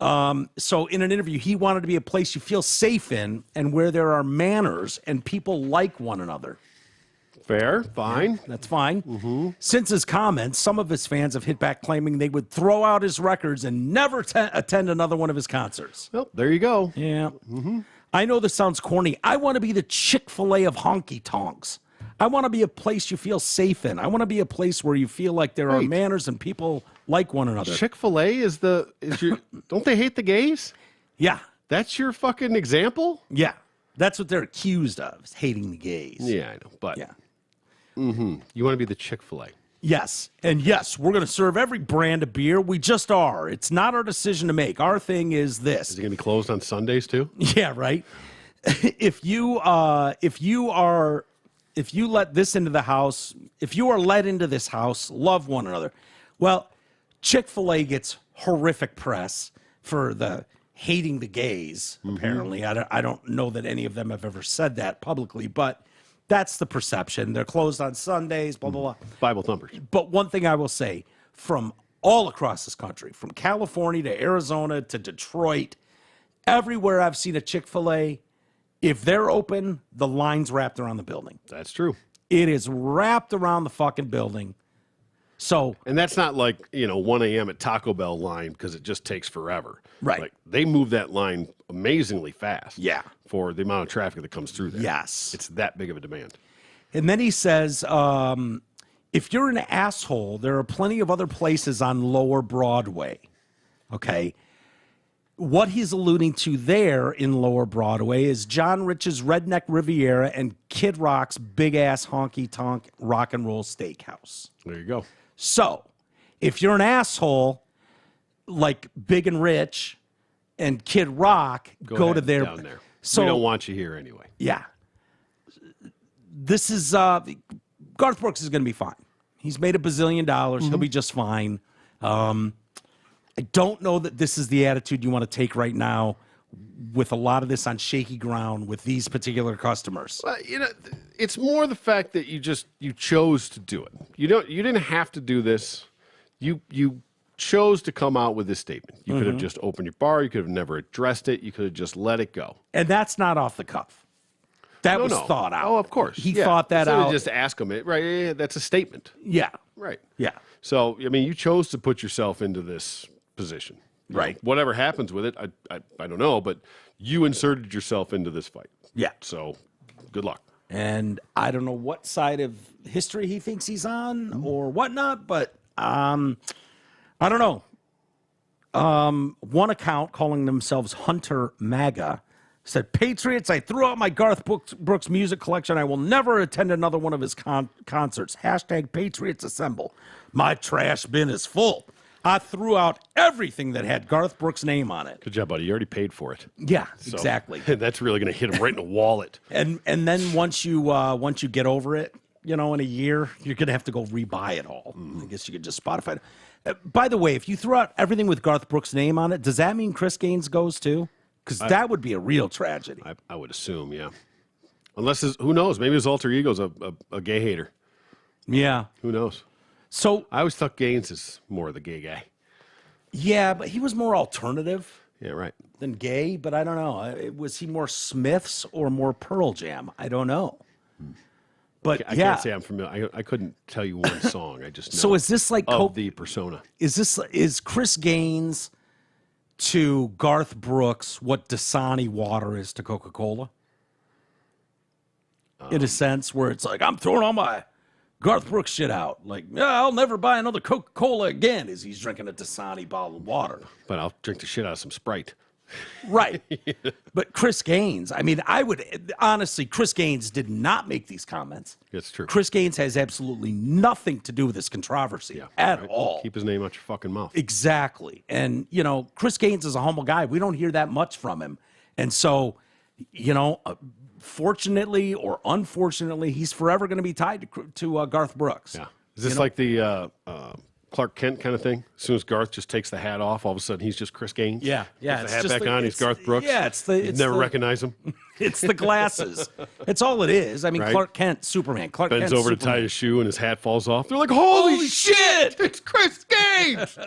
So in an interview, he wanted to be a place you feel safe in and where there are manners and people like one another. Fair, fine. Yeah, that's fine. Since his comments, some of his fans have hit back claiming they would throw out his records and never attend another one of his concerts. Well, there you go. Yeah. I know this sounds corny. I want to be the Chick-fil-A of honky tonks. I want to be a place you feel safe in. I want to be a place where you feel like there are manners and people like one another. Chick-fil-A is your don't they hate the gays? Yeah. That's your fucking example? Yeah. That's what they're accused of, is hating the gays. Yeah, I know. But yeah. You want to be the Chick-fil-A. Yes. And yes, we're going to serve every brand of beer. We just are. It's not our decision to make. Our thing is this. Is it going to be closed on Sundays too? Yeah, right. If you let this into the house, if you are let into this house, love one another. Well, Chick-fil-A gets horrific press for the hating the gays, apparently. I don't know that any of them have ever said that publicly, but that's the perception. They're closed on Sundays, blah, blah, blah. Bible thumpers. But one thing I will say, from all across this country, from California to Arizona to Detroit, everywhere I've seen a Chick-fil-A, if they're open, the line's wrapped around the building. That's true. It is wrapped around the fucking building. So, and that's not like, 1 a.m. at Taco Bell line because it just takes forever. Right. Like, they move that line amazingly fast. Yeah. For the amount of traffic that comes through there. Yes. It's that big of a demand. And then he says, if you're an asshole, there are plenty of other places on Lower Broadway. Okay. What he's alluding to there in Lower Broadway is John Rich's Redneck Riviera and Kid Rock's Big Ass Honky Tonk Rock and Roll Steakhouse. There you go. So, if you're an asshole like Big and Rich and Kid Rock, go to their down there. So we don't want you here anyway. Yeah. This is Garth Brooks is going to be fine. He's made $1 bazillion. He'll be just fine. I don't know that this is the attitude you want to take right now with a lot of this on shaky ground with these particular customers. Well, it's more the fact that you chose to do it. You didn't have to do this. You chose to come out with this statement. You could have just opened your bar. You could have never addressed it. You could have just let it go. And that's not off the cuff. That was thought out. Oh, of course. He thought that out. Just ask him it. Right. Yeah, that's a statement. Yeah. Right. Yeah. So, you chose to put yourself into this position. Right. Whatever happens with it, I don't know, but you inserted yourself into this fight. Yeah. So, good luck. And I don't know what side of history he thinks he's on or whatnot, but I don't know. One account calling themselves Hunter MAGA said, Patriots, I threw out my Garth Brooks music collection. I will never attend another one of his concerts. # Patriots Assemble. My trash bin is full. I threw out everything that had Garth Brooks' name on it. Good job, buddy. You already paid for it. Yeah, so, exactly. That's really going to hit him right in the wallet. And then once you get over it, in a year, you're going to have to go rebuy it all. I guess you could just Spotify it. By the way, if you throw out everything with Garth Brooks' name on it, does that mean Chris Gaines goes too? Because that would be a real tragedy. I would assume, yeah. Unless, who knows? Maybe his alter ego's a gay hater. Yeah. Who knows? So I always thought Gaines is more the gay guy. Yeah, but he was more alternative. Yeah, right. Than gay, but I don't know. Was he more Smiths or more Pearl Jam? I don't know. But I can't say I'm familiar. I couldn't tell you one song. I just know. So is this like the persona? Is Chris Gaines to Garth Brooks what Dasani water is to Coca-Cola? In a sense, where it's like I'm throwing all my Garth Brooks shit out. Like, I'll never buy another Coca-Cola again as he's drinking a Dasani bottle of water. But I'll drink the shit out of some Sprite. Right. But Chris Gaines, I mean, honestly, Chris Gaines did not make these comments. It's true. Chris Gaines has absolutely nothing to do with this controversy at all. Keep his name out your fucking mouth. Exactly. And, Chris Gaines is a humble guy. We don't hear that much from him. And so, fortunately or unfortunately, he's forever going to be tied to Garth Brooks. Yeah. Is this like the Clark Kent kind of thing? As soon as Garth just takes the hat off, all of a sudden he's just Chris Gaines? Yeah. Puts the hat back on, he's Garth Brooks? Yeah, You never recognize him? It's the glasses. It's all it is. I mean, right? Clark Kent, Superman. Clark Bends Kent, over Superman. to tie his shoe and his hat falls off. They're like, holy shit! It's Chris Gaines!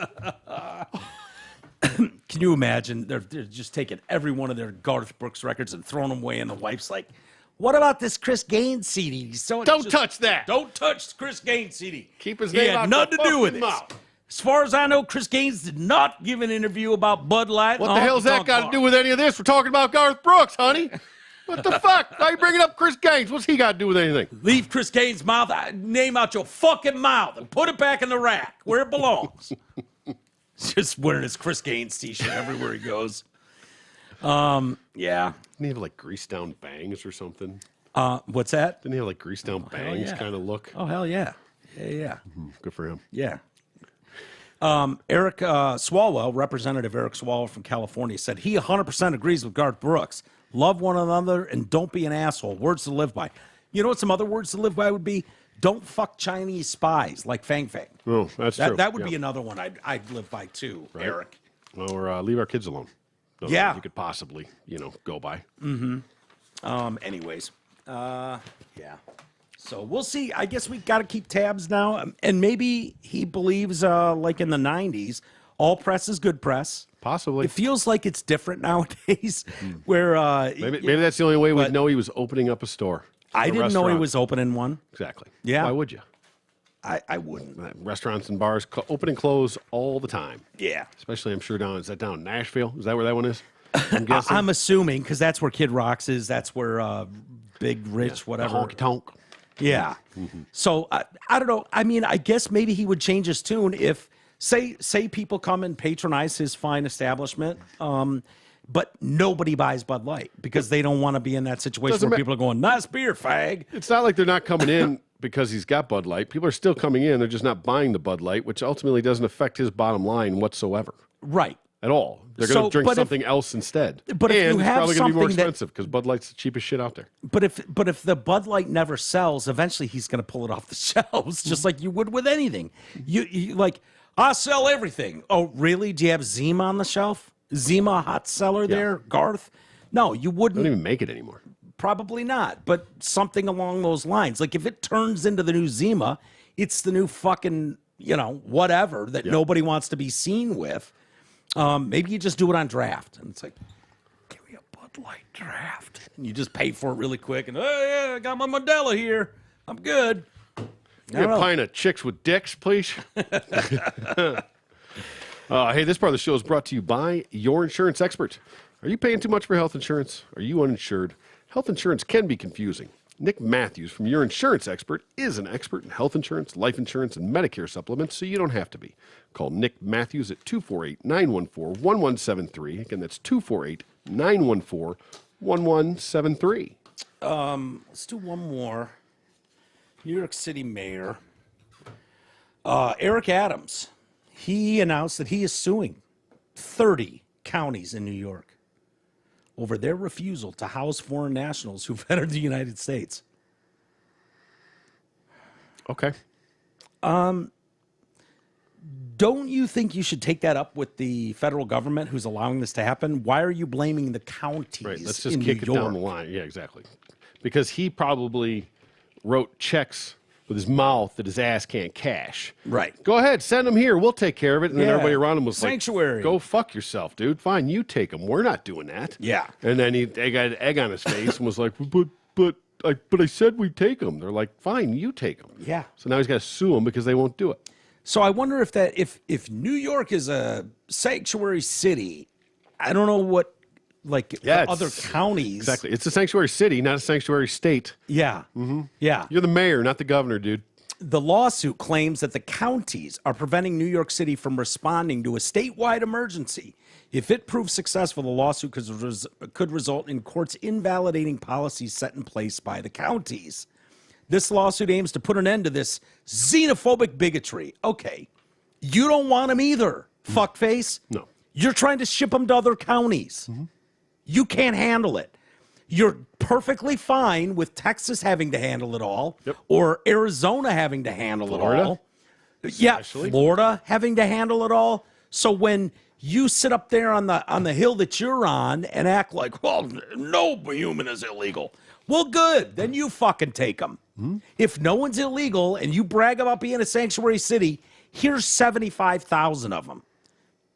Can you imagine? They're just taking every one of their Garth Brooks records and throwing them away, and the wife's like, what about this Chris Gaines CD? Don't touch that. Don't touch Chris Gaines CD. Keep his name He had out nothing to do with it. mouth. As far as I know, Chris Gaines did not give an interview about Bud Light. What the hell's that got to do with any of this? We're talking about Garth Brooks, honey. What the fuck? Why are you bringing up Chris Gaines? What's he got to do with anything? Leave Chris Gaines' name out your fucking mouth and put it back in the rack where it belongs. Just wearing his Chris Gaines t-shirt everywhere he goes. Yeah. Didn't he have like greased down bangs or something? What's that? Didn't he have like greased down bangs kind of look? Oh, hell yeah. Yeah. Good for him. Yeah. Eric Swalwell, Representative Eric Swalwell from California, said he 100% agrees with Garth Brooks. Love one another and don't be an asshole. Words to live by. You know what some other words to live by would be? Don't fuck Chinese spies like Fang Fang. Oh, that's true. That would be another one I'd live by too, right? Eric. Or leave our kids alone. You could possibly, go by. Mm-hmm. Anyways, yeah. So we'll see. I guess we got to keep tabs now. And maybe he believes, like in the 90s, all press is good press. Possibly. It feels like it's different nowadays where... maybe that's the only way we'd know he was opening up a store. I didn't know he was opening one. Exactly. Yeah. Why would you? I wouldn't. Restaurants and bars open and close all the time. Yeah. Especially, I'm sure, down in Nashville? Is that where that one is? I'm guessing. I'm assuming, because that's where Kid Rock's is. That's where Big Rich, whatever. Honky Tonk. Yeah. So, I don't know. I mean, I guess maybe he would change his tune if, say people come and patronize his fine establishment, but nobody buys Bud Light because they don't want to be in that situation where people are going, nice beer, fag. It's not like they're not coming in because he's got Bud Light. People are still coming in. They're just not buying the Bud Light, which ultimately doesn't affect his bottom line whatsoever. Right. At all. They're going to drink something else instead. But if and you it's have probably going to be more something expensive because Bud Light's the cheapest shit out there. But if the Bud Light never sells, eventually he's going to pull it off the shelves, just like you would with anything. You like, I sell everything. Oh, really? Do you have Zima on the shelf? Zima hot seller there, Garth? No, you wouldn't. They don't even make it anymore. Probably not, but something along those lines. Like if it turns into the new Zima, it's the new fucking, whatever that nobody wants to be seen with. Maybe you just do it on draft. And it's like, give me a Bud Light draft. And you just pay for it really quick. And, oh, yeah, I got my Modelo here. I'm good. Get a pint of Chicks with Dicks, please. Hey, this part of the show is brought to you by your insurance expert. Are you paying too much for health insurance? Are you uninsured? Health insurance can be confusing. Nick Matthews from Your Insurance Expert is an expert in health insurance, life insurance, and Medicare supplements, so you don't have to be. Call Nick Matthews at 248-914-1173. Again, that's 248-914-1173. Let's do one more. New York City Mayor Eric Adams. He announced that he is suing 30 counties in New York over their refusal to house foreign nationals who've entered the United States. Okay. Don't you think you should take that up with the federal government who's allowing this to happen? Why are you blaming the counties? Right, let's just kick it down the line. Yeah, exactly. Because he probably wrote checks with his mouth that his ass can't cash. Right. Go ahead, send them here. We'll take care of it. And then everybody around him was Sanctuary. Like, go fuck yourself, dude. Fine, you take them. We're not doing that. Yeah. And then he got an egg on his face and was like, but I said we'd take them. They're like, fine, you take them. Yeah. So now he's got to sue them because they won't do it. So I wonder if New York is a sanctuary city, I don't know what the other counties. Exactly. It's a sanctuary city, not a sanctuary state. Yeah. Mm-hmm. Yeah. You're the mayor, not the governor, dude. The lawsuit claims that the counties are preventing New York City from responding to a statewide emergency. If it proves successful, the lawsuit could result in courts invalidating policies set in place by the counties. This lawsuit aims to put an end to this xenophobic bigotry. Okay, you don't want them either, fuckface. No. You're trying to ship them to other counties. You can't handle it. You're perfectly fine with Texas having to handle it all, or Arizona having to handle it all. Yeah, Florida having to handle it all. So when you sit up there on the hill that you're on and act like, well, no human is illegal. Well, good. Then you fucking take them. If no one's illegal and you brag about being a sanctuary city, here's 75,000 of them.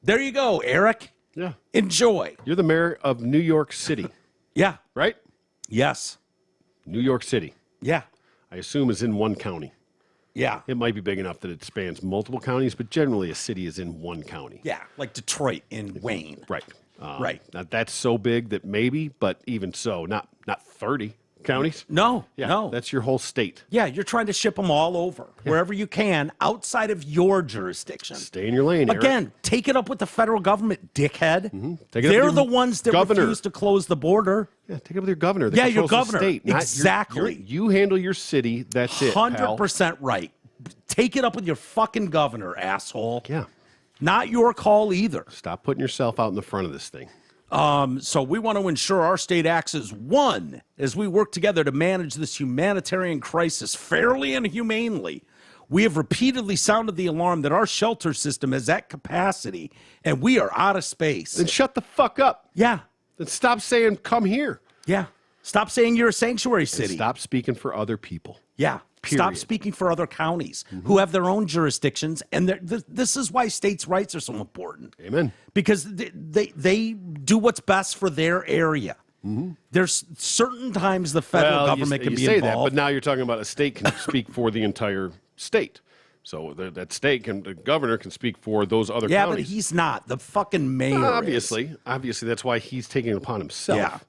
There you go, Eric. Yeah. Enjoy. You're the mayor of New York City. Yeah. Right? Yes. New York City. Yeah. I assume is in one county. Yeah. It might be big enough that it spans multiple counties, but generally a city is in one county. Yeah, like Detroit in Wayne. Right. Right. Not that's so big that maybe, but even so, not 30 counties. No, Yeah, no. that's your whole state. Yeah, you're trying to ship them all over, wherever you can, outside of your jurisdiction. Stay in your lane, Eric. Again, take it up with the federal government, dickhead. Take it up They're with the your ones that governor. refuse to close the border. Yeah, take it up with your governor. Yeah, your controls the governor. State, not Exactly. you handle your city. That's it. 100% right. Take it up with your fucking governor, asshole. Yeah. Not your call either. Stop putting yourself out in the front of this thing. So we want to ensure our state acts as one as we work together to manage this humanitarian crisis fairly and humanely. We have repeatedly sounded the alarm that our shelter system is at capacity and we are out of space. Then shut the fuck up. Yeah. Then stop saying, come here. Yeah. Stop saying you're a sanctuary city. And stop speaking for other people. Yeah. Stop Period. speaking for other counties who have their own jurisdictions. And this is why states' rights are so important. Amen. Because they do what's best for their area. There's certain times the federal government can be say involved. that, but now you're talking about a state can speak for the entire state. So that state the governor can speak for those other yeah, counties. but he's not. The fucking mayor Obviously. is. Obviously, that's why he's taking it upon himself. Yeah.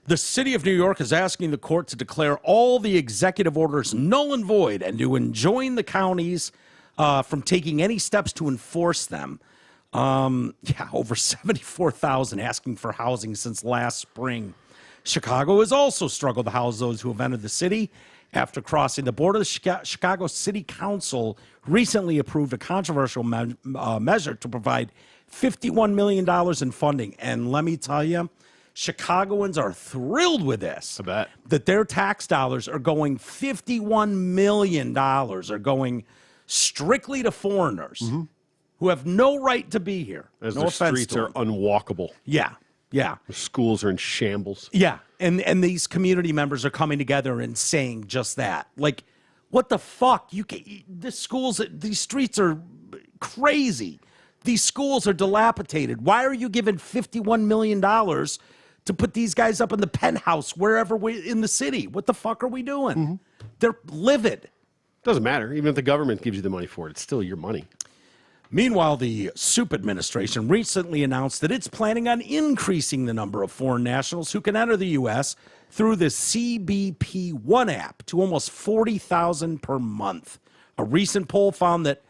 The city of New York is asking the court to declare all the executive orders null and void and to enjoin the counties from taking any steps to enforce them. Over 74,000 asking for housing since last spring. Chicago has also struggled to house those who have entered the city. After crossing the border, the Chicago City Council recently approved a controversial measure to provide $51 million in funding. And let me tell you, Chicagoans are thrilled with this. I bet. That their tax dollars are going $51 million are going strictly to foreigners who have no right to be here. As no their offense streets to are them. unwalkable. Yeah. Yeah. The schools are in shambles. Yeah. And these community members are coming together and saying just that. Like, what the fuck? These streets are crazy. These schools are dilapidated. Why are you giving $51 million to put these guys up in the penthouse wherever in the city? What the fuck are we doing? They're livid. Doesn't matter. Even if the government gives you the money for it, it's still your money. Meanwhile, the Soup administration recently announced that it's planning on increasing the number of foreign nationals who can enter the U.S. through the CBP One app to almost 40,000 per month. A recent poll found that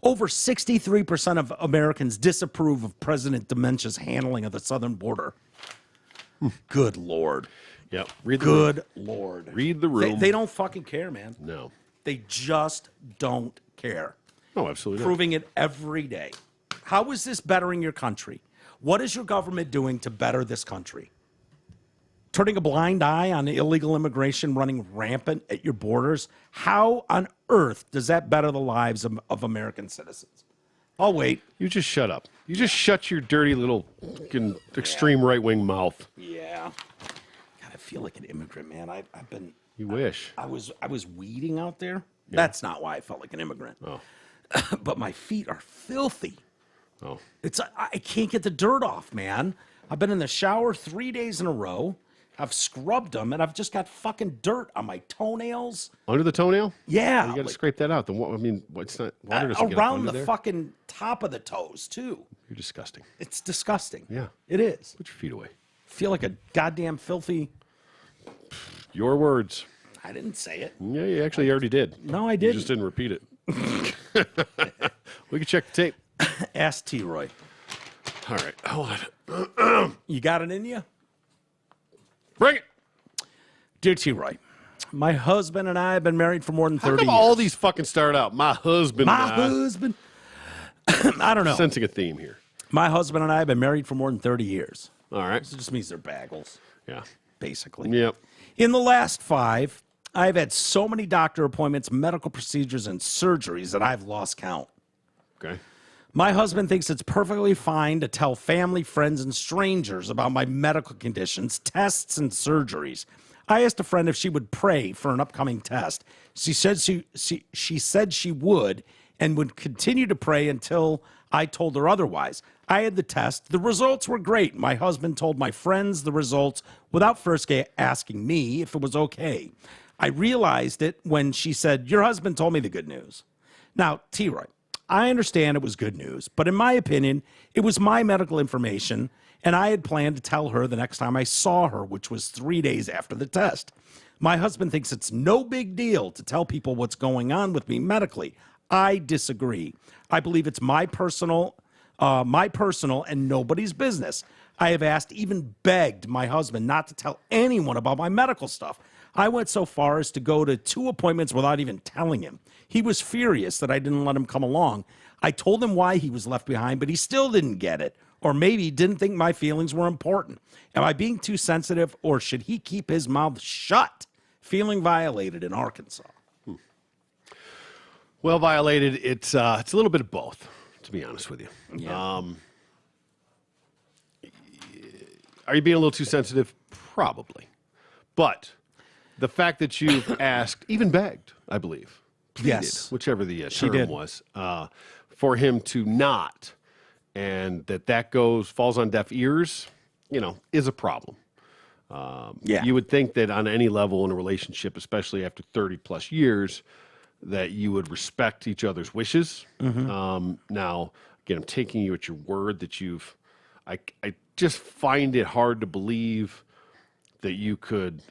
over 63% of Americans disapprove of President Dementia's handling of the southern border. Good Lord. Yep. Good Lord. Read the room. They don't fucking care, man. No. They just don't care. No, absolutely not. Proving it every day. How is this bettering your country? What is your government doing to better this country? Turning a blind eye on illegal immigration running rampant at your borders? How on earth does that better the lives of American citizens? I'll wait. You just shut up. You just shut your dirty little extreme right-wing mouth. Yeah. God, I feel like an immigrant, man. I've been... You wish. I was weeding out there. Yeah. That's not why I felt like an immigrant. Oh. But my feet are filthy. Oh. I can't get the dirt off, man. I've been in the shower 3 days in a row. I've scrubbed them, and I've just got fucking dirt on my toenails. Under the toenail? Yeah. Oh, you got to scrape that out. What's not water doesn't get up around under the there? fucking top of the toes, too. You're disgusting. It's disgusting. Yeah. It is. Put your feet away. Feel like a goddamn filthy... Your words. I didn't say it. Yeah, you actually already did. No, I didn't. You just didn't repeat it. We can check the tape. Ask T-Roy. All right, hold on. You got it in you? Bring it. Dear T-Roy, my husband and I have been married for more than 30 How come years. all these fucking start out? My husband. My husband. I don't know. Sensing a theme here. My husband and I have been married for more than 30 years. All right. This just means they're bagels, Yeah. basically. Yep. In the last 5, I've had so many doctor appointments, medical procedures, and surgeries that I've lost count. Okay. My husband thinks it's perfectly fine to tell family, friends, and strangers about my medical conditions, tests, and surgeries. I asked a friend if she would pray for an upcoming test. She said she said she would and would continue to pray until I told her otherwise. I had the test. The results were great. My husband told my friends the results without first asking me if it was okay. I realized it when she said, "Your husband told me the good news." Now, T-Roy, I understand it was good news, but in my opinion, it was my medical information, and I had planned to tell her the next time I saw her, which was 3 days after the test. My husband thinks it's no big deal to tell people what's going on with me medically. I disagree. I believe it's my personal and nobody's business. I have asked, even begged my husband not to tell anyone about my medical stuff. I went so far as to go to 2 appointments without even telling him. He was furious that I didn't let him come along. I told him why he was left behind, but he still didn't get it, or maybe didn't think my feelings were important. Am I being too sensitive, or should he keep his mouth shut? Feeling violated in Arkansas. Well, violated. It's a little bit of both, to be honest with you. Yeah. Are you being a little too sensitive? Probably. But the fact that you've asked, even begged, I believe, pleaded, Yes. whichever the She term did. was, for him to not, and that falls on deaf ears, is a problem. Yeah. You would think that on any level in a relationship, especially after 30 plus years, that you would respect each other's wishes. Now, again, I'm taking you at your word that I just find it hard to believe that you could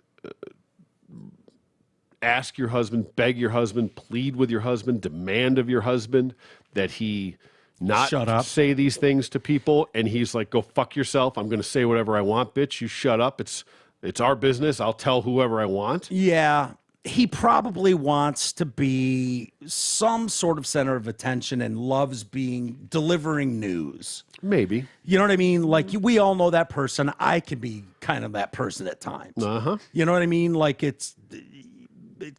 ask your husband, beg your husband, plead with your husband, demand of your husband that he not Shut up. say these things to people, and he's like, "Go fuck yourself. I'm going to say whatever I want, bitch. You shut up. It's our business. I'll tell whoever I want." Yeah. He probably wants to be some sort of center of attention and loves delivering news. Maybe. You know what I mean? Like, we all know that person. I can be kind of that person at times. Uh-huh. You know what I mean? Like, it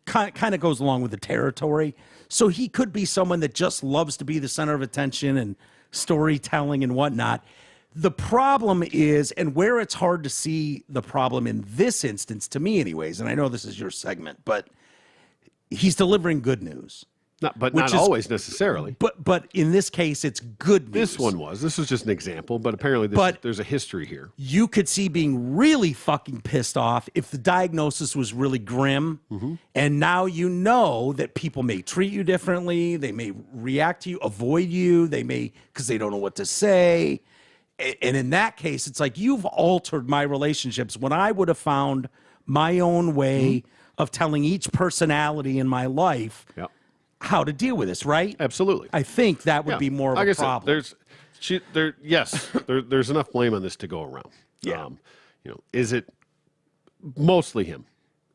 kind of goes along with the territory. So he could be someone that just loves to be the center of attention and storytelling and whatnot. The problem is, and where it's hard to see the problem in this instance, to me anyways, and I know this is your segment, but he's delivering good news. Not always necessarily. But in this case, it's good news. This was just an example, but apparently there's a history here. You could see being really fucking pissed off if the diagnosis was really grim, and now you know that people may treat you differently, they may react to you, avoid you, they may, because they don't know what to say. And in that case, it's like, you've altered my relationships when I would have found my own way of telling each personality in my life how to deal with this, right? Absolutely. I think that would be more of a problem. There's enough blame on this to go around. Yeah. Is it mostly him?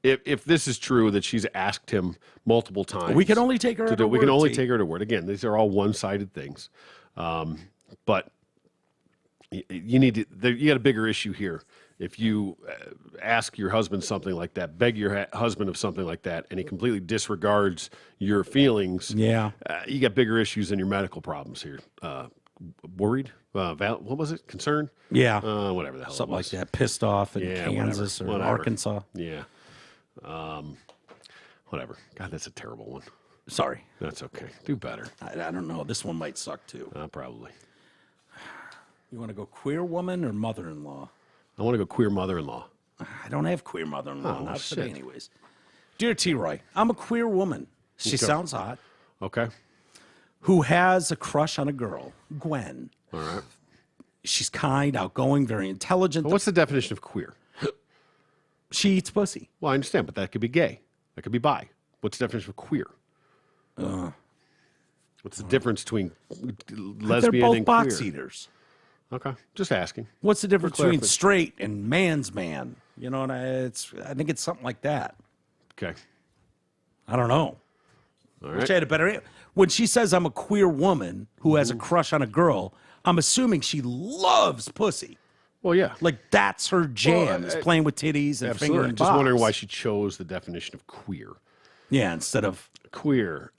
If this is true that she's asked him multiple times, We can only take her at her we can word, only T. take her to word. Again, these are all one-sided things. But you got a bigger issue here. If you ask your husband something like that, beg your husband of something like that, and he completely disregards your feelings, you got bigger issues than your medical problems here. Worried? What was it? Concerned? Yeah. Whatever the hell Something it like was. that. Pissed off in Yeah, Kansas whatever. or Arkansas. Yeah. Whatever. God, that's a terrible one. Sorry. That's okay. Do better. I don't know. This one might suck too. Probably. You want to go queer woman or mother-in-law? I want to go queer mother-in-law. I don't have queer mother-in-law. Oh, Not shit. today, anyways. Dear T-Roy, I'm a queer woman. She sounds hot. Okay. Who has a crush on a girl, Gwen. All right. She's kind, outgoing, very intelligent. Well, what's the definition of queer? She eats pussy. Well, I understand, but that could be gay. I could be bi. What's the definition of queer? What's the difference between lesbian They're both and box queer? eaters. Okay, just asking. What's the difference For between clarification. straight and man's man? You know, and I think it's something like that. Okay. I don't know. All Wish right. I had a better. When she says I'm a queer woman who has a crush on a girl, I'm assuming she loves pussy. Well, yeah. Like that's her jam, is playing with titties and Absolutely. fingering Just wondering bobs. why she chose the definition of queer. Yeah, instead of Queer.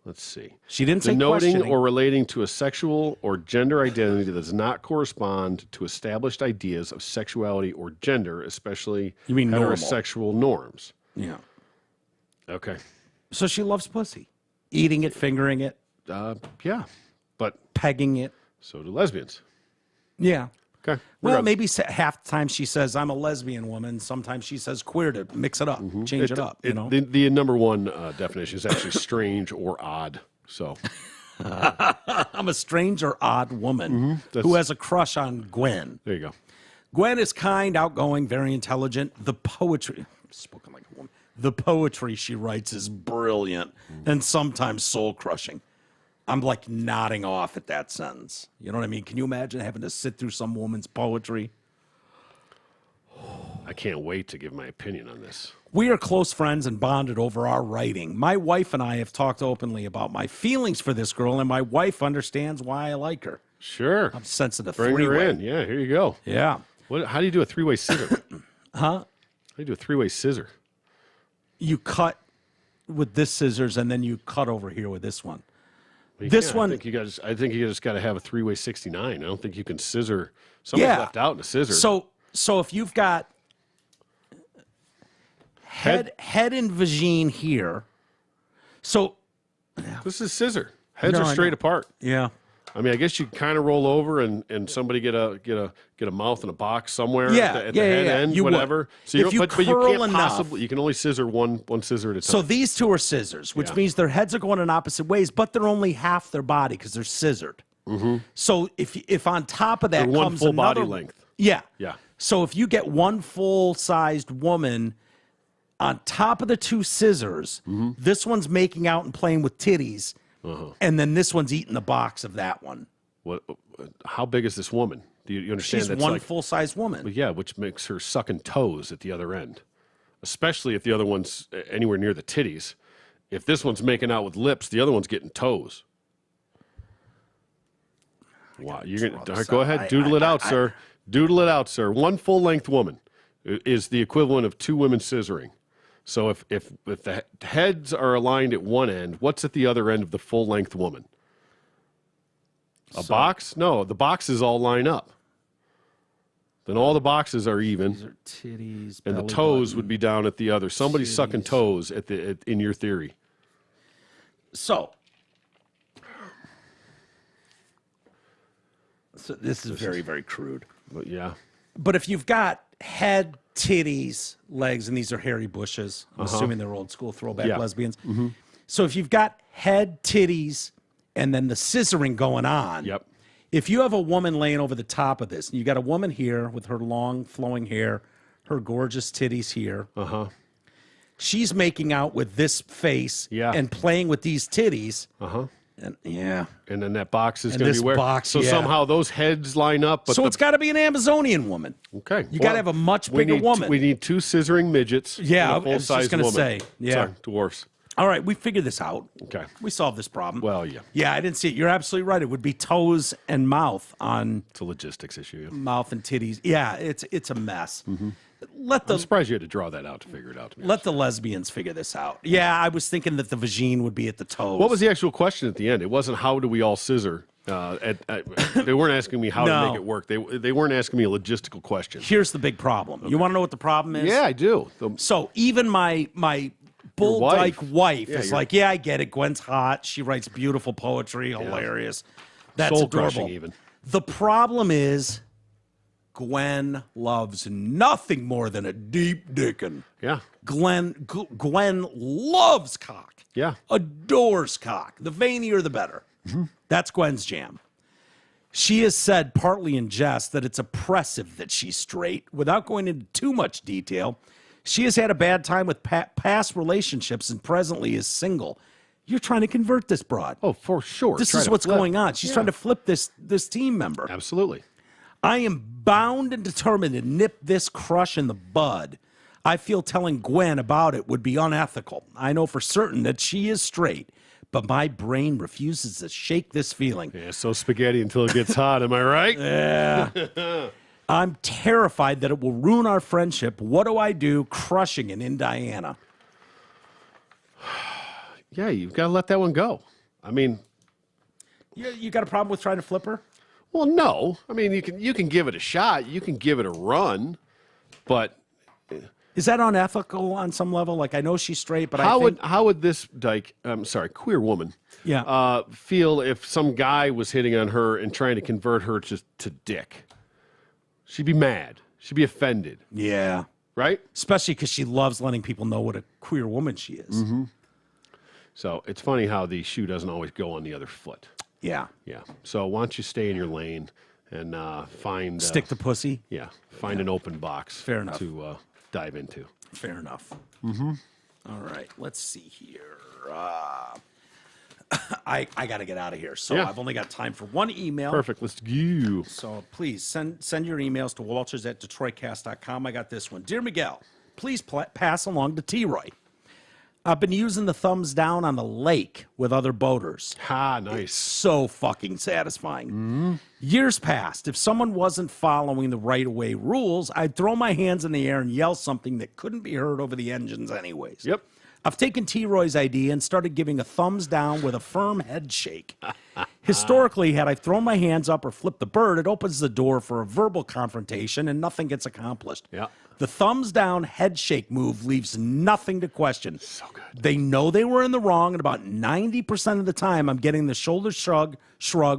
Let's see. she didn't say Denoting questioning. or relating to a sexual or gender identity that does not correspond to established ideas of sexuality or gender, especially You mean normal. heterosexual norms. Yeah. Okay. So she loves pussy, eating it, fingering it, Yeah. But pegging it. so do lesbians. Yeah. Okay. Well, Regardless. maybe half the time she says I'm a lesbian woman. Sometimes she says queer to mix it up, change it up. You know. The number one definition is actually strange or odd. So I'm a strange or odd woman who has a crush on Gwen. there you go. Gwen is kind, outgoing, very intelligent. The poetry, spoken like a woman. The poetry she writes is brilliant and sometimes soul crushing. I'm like nodding off at that sentence. You know what I mean? Can you imagine having to sit through some woman's poetry? I can't wait to give my opinion on this. We are close friends and bonded over our writing. My wife and I have talked openly about my feelings for this girl, and my wife understands why I like her. Sure. I'm sensitive. Bring her three-way. in. Yeah, here you go. Yeah. How do you do a three-way scissor? Huh? How do you do a three-way scissor? You cut with this scissors, and then you cut over here with this one. Well, you This can't. one- I think you just got to have a three-way 69. I don't think you can scissor. Somebody's left out in a scissor. So if you've got head and vagine here, so this is scissor. Heads No, are I straight know. apart. yeah. I mean, I guess you kind of roll over and somebody get a mouth in a box somewhere Yeah, at the yeah, head yeah. end, You would. whatever. So If you but you curl can't enough- possibly. You can only scissor one scissor at a time. So these two are scissors, which Yeah. means their heads are going in opposite ways, but they're only half their body because they're scissored. So if on top of that They're one comes full body another, length. yeah, Yeah. So if you get one full-sized woman on top of the two scissors, this one's making out and playing with titties, and then this one's eating the box of that one. What? How big is this woman? Do you understand? She's that's one like, full-sized woman. yeah, which makes her sucking toes at the other end, especially if the other one's anywhere near the titties. If this one's making out with lips, the other one's getting toes. Wow, you're gonna draw this go out. ahead, doodle it out, sir. Doodle it out, sir. One full-length woman is the equivalent of two women scissoring. So if the heads are aligned at one end, what's at the other end of the full-length woman? A box? No, the boxes all line up. Then all the boxes are even, These are titties, and the belly toes button. would be down at the other. Somebody's sucking toes in your theory. So this is very, very crude. But yeah, But if you've got head, titties, legs, and these are hairy bushes, I'm assuming they're old school throwback Yeah. lesbians. So if you've got head, titties, and then the scissoring going on, Yep. if you have a woman laying over the top of this, and you got a woman here with her long flowing hair, her gorgeous titties here, she's making out with this face Yeah. and playing with these titties. And yeah. and then that box is And going to this be where. box, so yeah. somehow those heads line up. But So it's got to be an Amazonian woman. okay. You gotta have a much bigger woman. We need two scissoring midgets. Yeah, and a I was just full-size gonna woman. say, yeah. Sorry, dwarfs. All right, we figured this out. Okay. We solved this problem. Well, yeah, Yeah, I didn't see it. You're absolutely right. It would be toes and mouth on it's a logistics issue. Yeah. mouth and titties. Yeah, it's a mess. Let I'm the surprised you had to draw that out to figure it out. To me. let the lesbians figure this out. Yeah, I was thinking that the vagine would be at the toes. What was the actual question at the end? It wasn't how do we all scissor. They weren't asking me how to No. make it work. They weren't asking me a logistical question. Here's the big problem. You want to know what the problem is? Yeah, I do. So even my bull wife. dyke wife Yeah, is your- like, yeah, I get it. Gwen's hot. She writes beautiful poetry. Hilarious. That's Soul-crushing adorable. even. The problem is Gwen loves nothing more than a deep dickin'. Yeah. Gwen loves cock. Yeah. Adores cock. The veinier, the better. That's Gwen's jam. She has said, partly in jest, that it's oppressive that she's straight. Without going into too much detail, She has had a bad time with past relationships and presently is single. You're trying to convert this broad. Oh, for sure. This is what's going on. She's trying to flip this team member. Absolutely. I am bound and determined to nip this crush in the bud. I feel telling Gwen about it would be unethical. I know for certain that she is straight, but my brain refuses to shake this feeling. Yeah, so spaghetti until it gets hot, am I right? Yeah. I'm terrified that it will ruin our friendship. What do I do? Crushing it in Diana. Yeah, you've got to let that one go. I mean, you got a problem with trying to flip her? Well, no. I mean, you can give it a shot. You can give it a run, but is that unethical on some level? Like, I know she's straight, but how would this queer woman, feel if some guy was hitting on her and trying to convert her to dick? She'd be mad. She'd be offended. Yeah. Right? Especially because she loves letting people know what a queer woman she is. Mm-hmm. So it's funny how the shoe doesn't always go on the other foot. Yeah. Yeah. So why don't you stay in your lane and find... Stick the pussy? Yeah. Find an open box. Fair enough. To dive into. Fair enough. Mm-hmm. All right. Let's see here. I got to get out of here. So I've only got time for one email. Perfect. Let's go. So please send your emails to walters@detroitcast.com. I got this one. Dear Miguel, please pass along to T-Roy. I've been using the thumbs down on the lake with other boaters. Nice. It's so fucking satisfying. Mm-hmm. Years past, if someone wasn't following the right-of-way rules, I'd throw my hands in the air and yell something that couldn't be heard over the engines anyways. Yep. I've taken T-Roy's idea and started giving a thumbs down with a firm head shake. Historically, had I thrown my hands up or flipped the bird, it opens the door for a verbal confrontation and nothing gets accomplished. Yeah. The thumbs down head shake move leaves nothing to question. So good. They know they were in the wrong, and about 90% of the time, I'm getting the shoulder shrug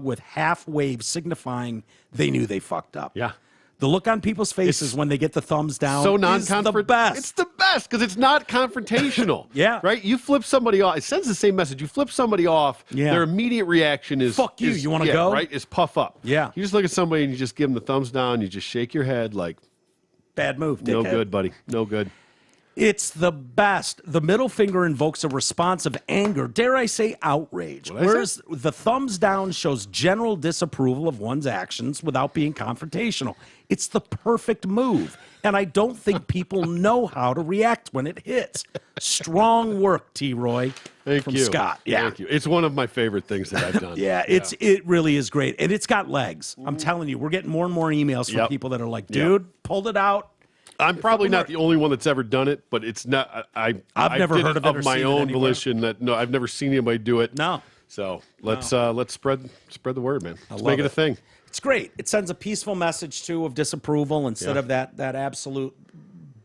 with half wave signifying they knew they fucked up. Yeah. The look on people's faces when they get the thumbs down so is the best. It's the best because it's not confrontational. Yeah. Right? You flip somebody off. It sends the same message. You flip somebody off, their immediate reaction is... Fuck you. You want to go? Right? Is puff up. Yeah. You just look at somebody and you just give them the thumbs down. You just shake your head like... Bad move, dickhead. No good, buddy. No good. It's the best. The middle finger invokes a response of anger, dare I say outrage, whereas the thumbs down shows general disapproval of one's actions without being confrontational. It's the perfect move, and I don't think people know how to react when it hits. Strong work, T-Roy. Thank you. Scott. Yeah. Thank you. It's one of my favorite things that I've done. It really is great, and it's got legs. I'm telling you, we're getting more and more emails from people that are like, dude, pulled it out. I'm probably not the only one that's ever done it, but it's not. I've never heard of it or my seen own it volition. I've never seen anybody do it. No. So let's spread the word, man. Let's love make it a thing. It's great. It sends a peaceful message too of disapproval instead of that absolute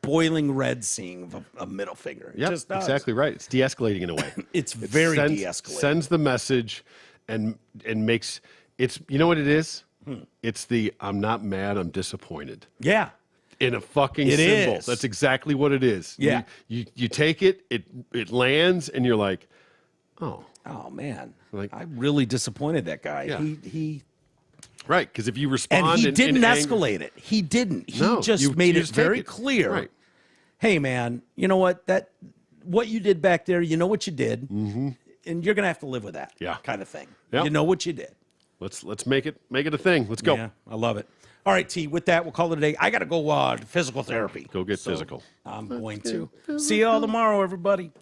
boiling red seeing of a middle finger. Yeah, exactly right. It's de-escalating in a way. It's very de-escalating. Sends the message and makes it's. You know what it is? It's the I'm not mad. I'm disappointed. Yeah. In a fucking symbol. That's exactly what it is. Yeah. You take it, it lands, and you're like, oh man. Like, I really disappointed that guy. Yeah. He right, because if you respond and he didn't escalate it. He didn't. He just made it very clear. Right. Hey man, you know what? What you did back there, you know what you did. Mm-hmm. And you're gonna have to live with that. Yeah. Kind of thing. Yeah. You know what you did. Let's make it a thing. Let's go. Yeah, I love it. All right, T, with that, we'll call it a day. I got to go to physical therapy. Go get physical. I'm going to. See you all tomorrow, everybody.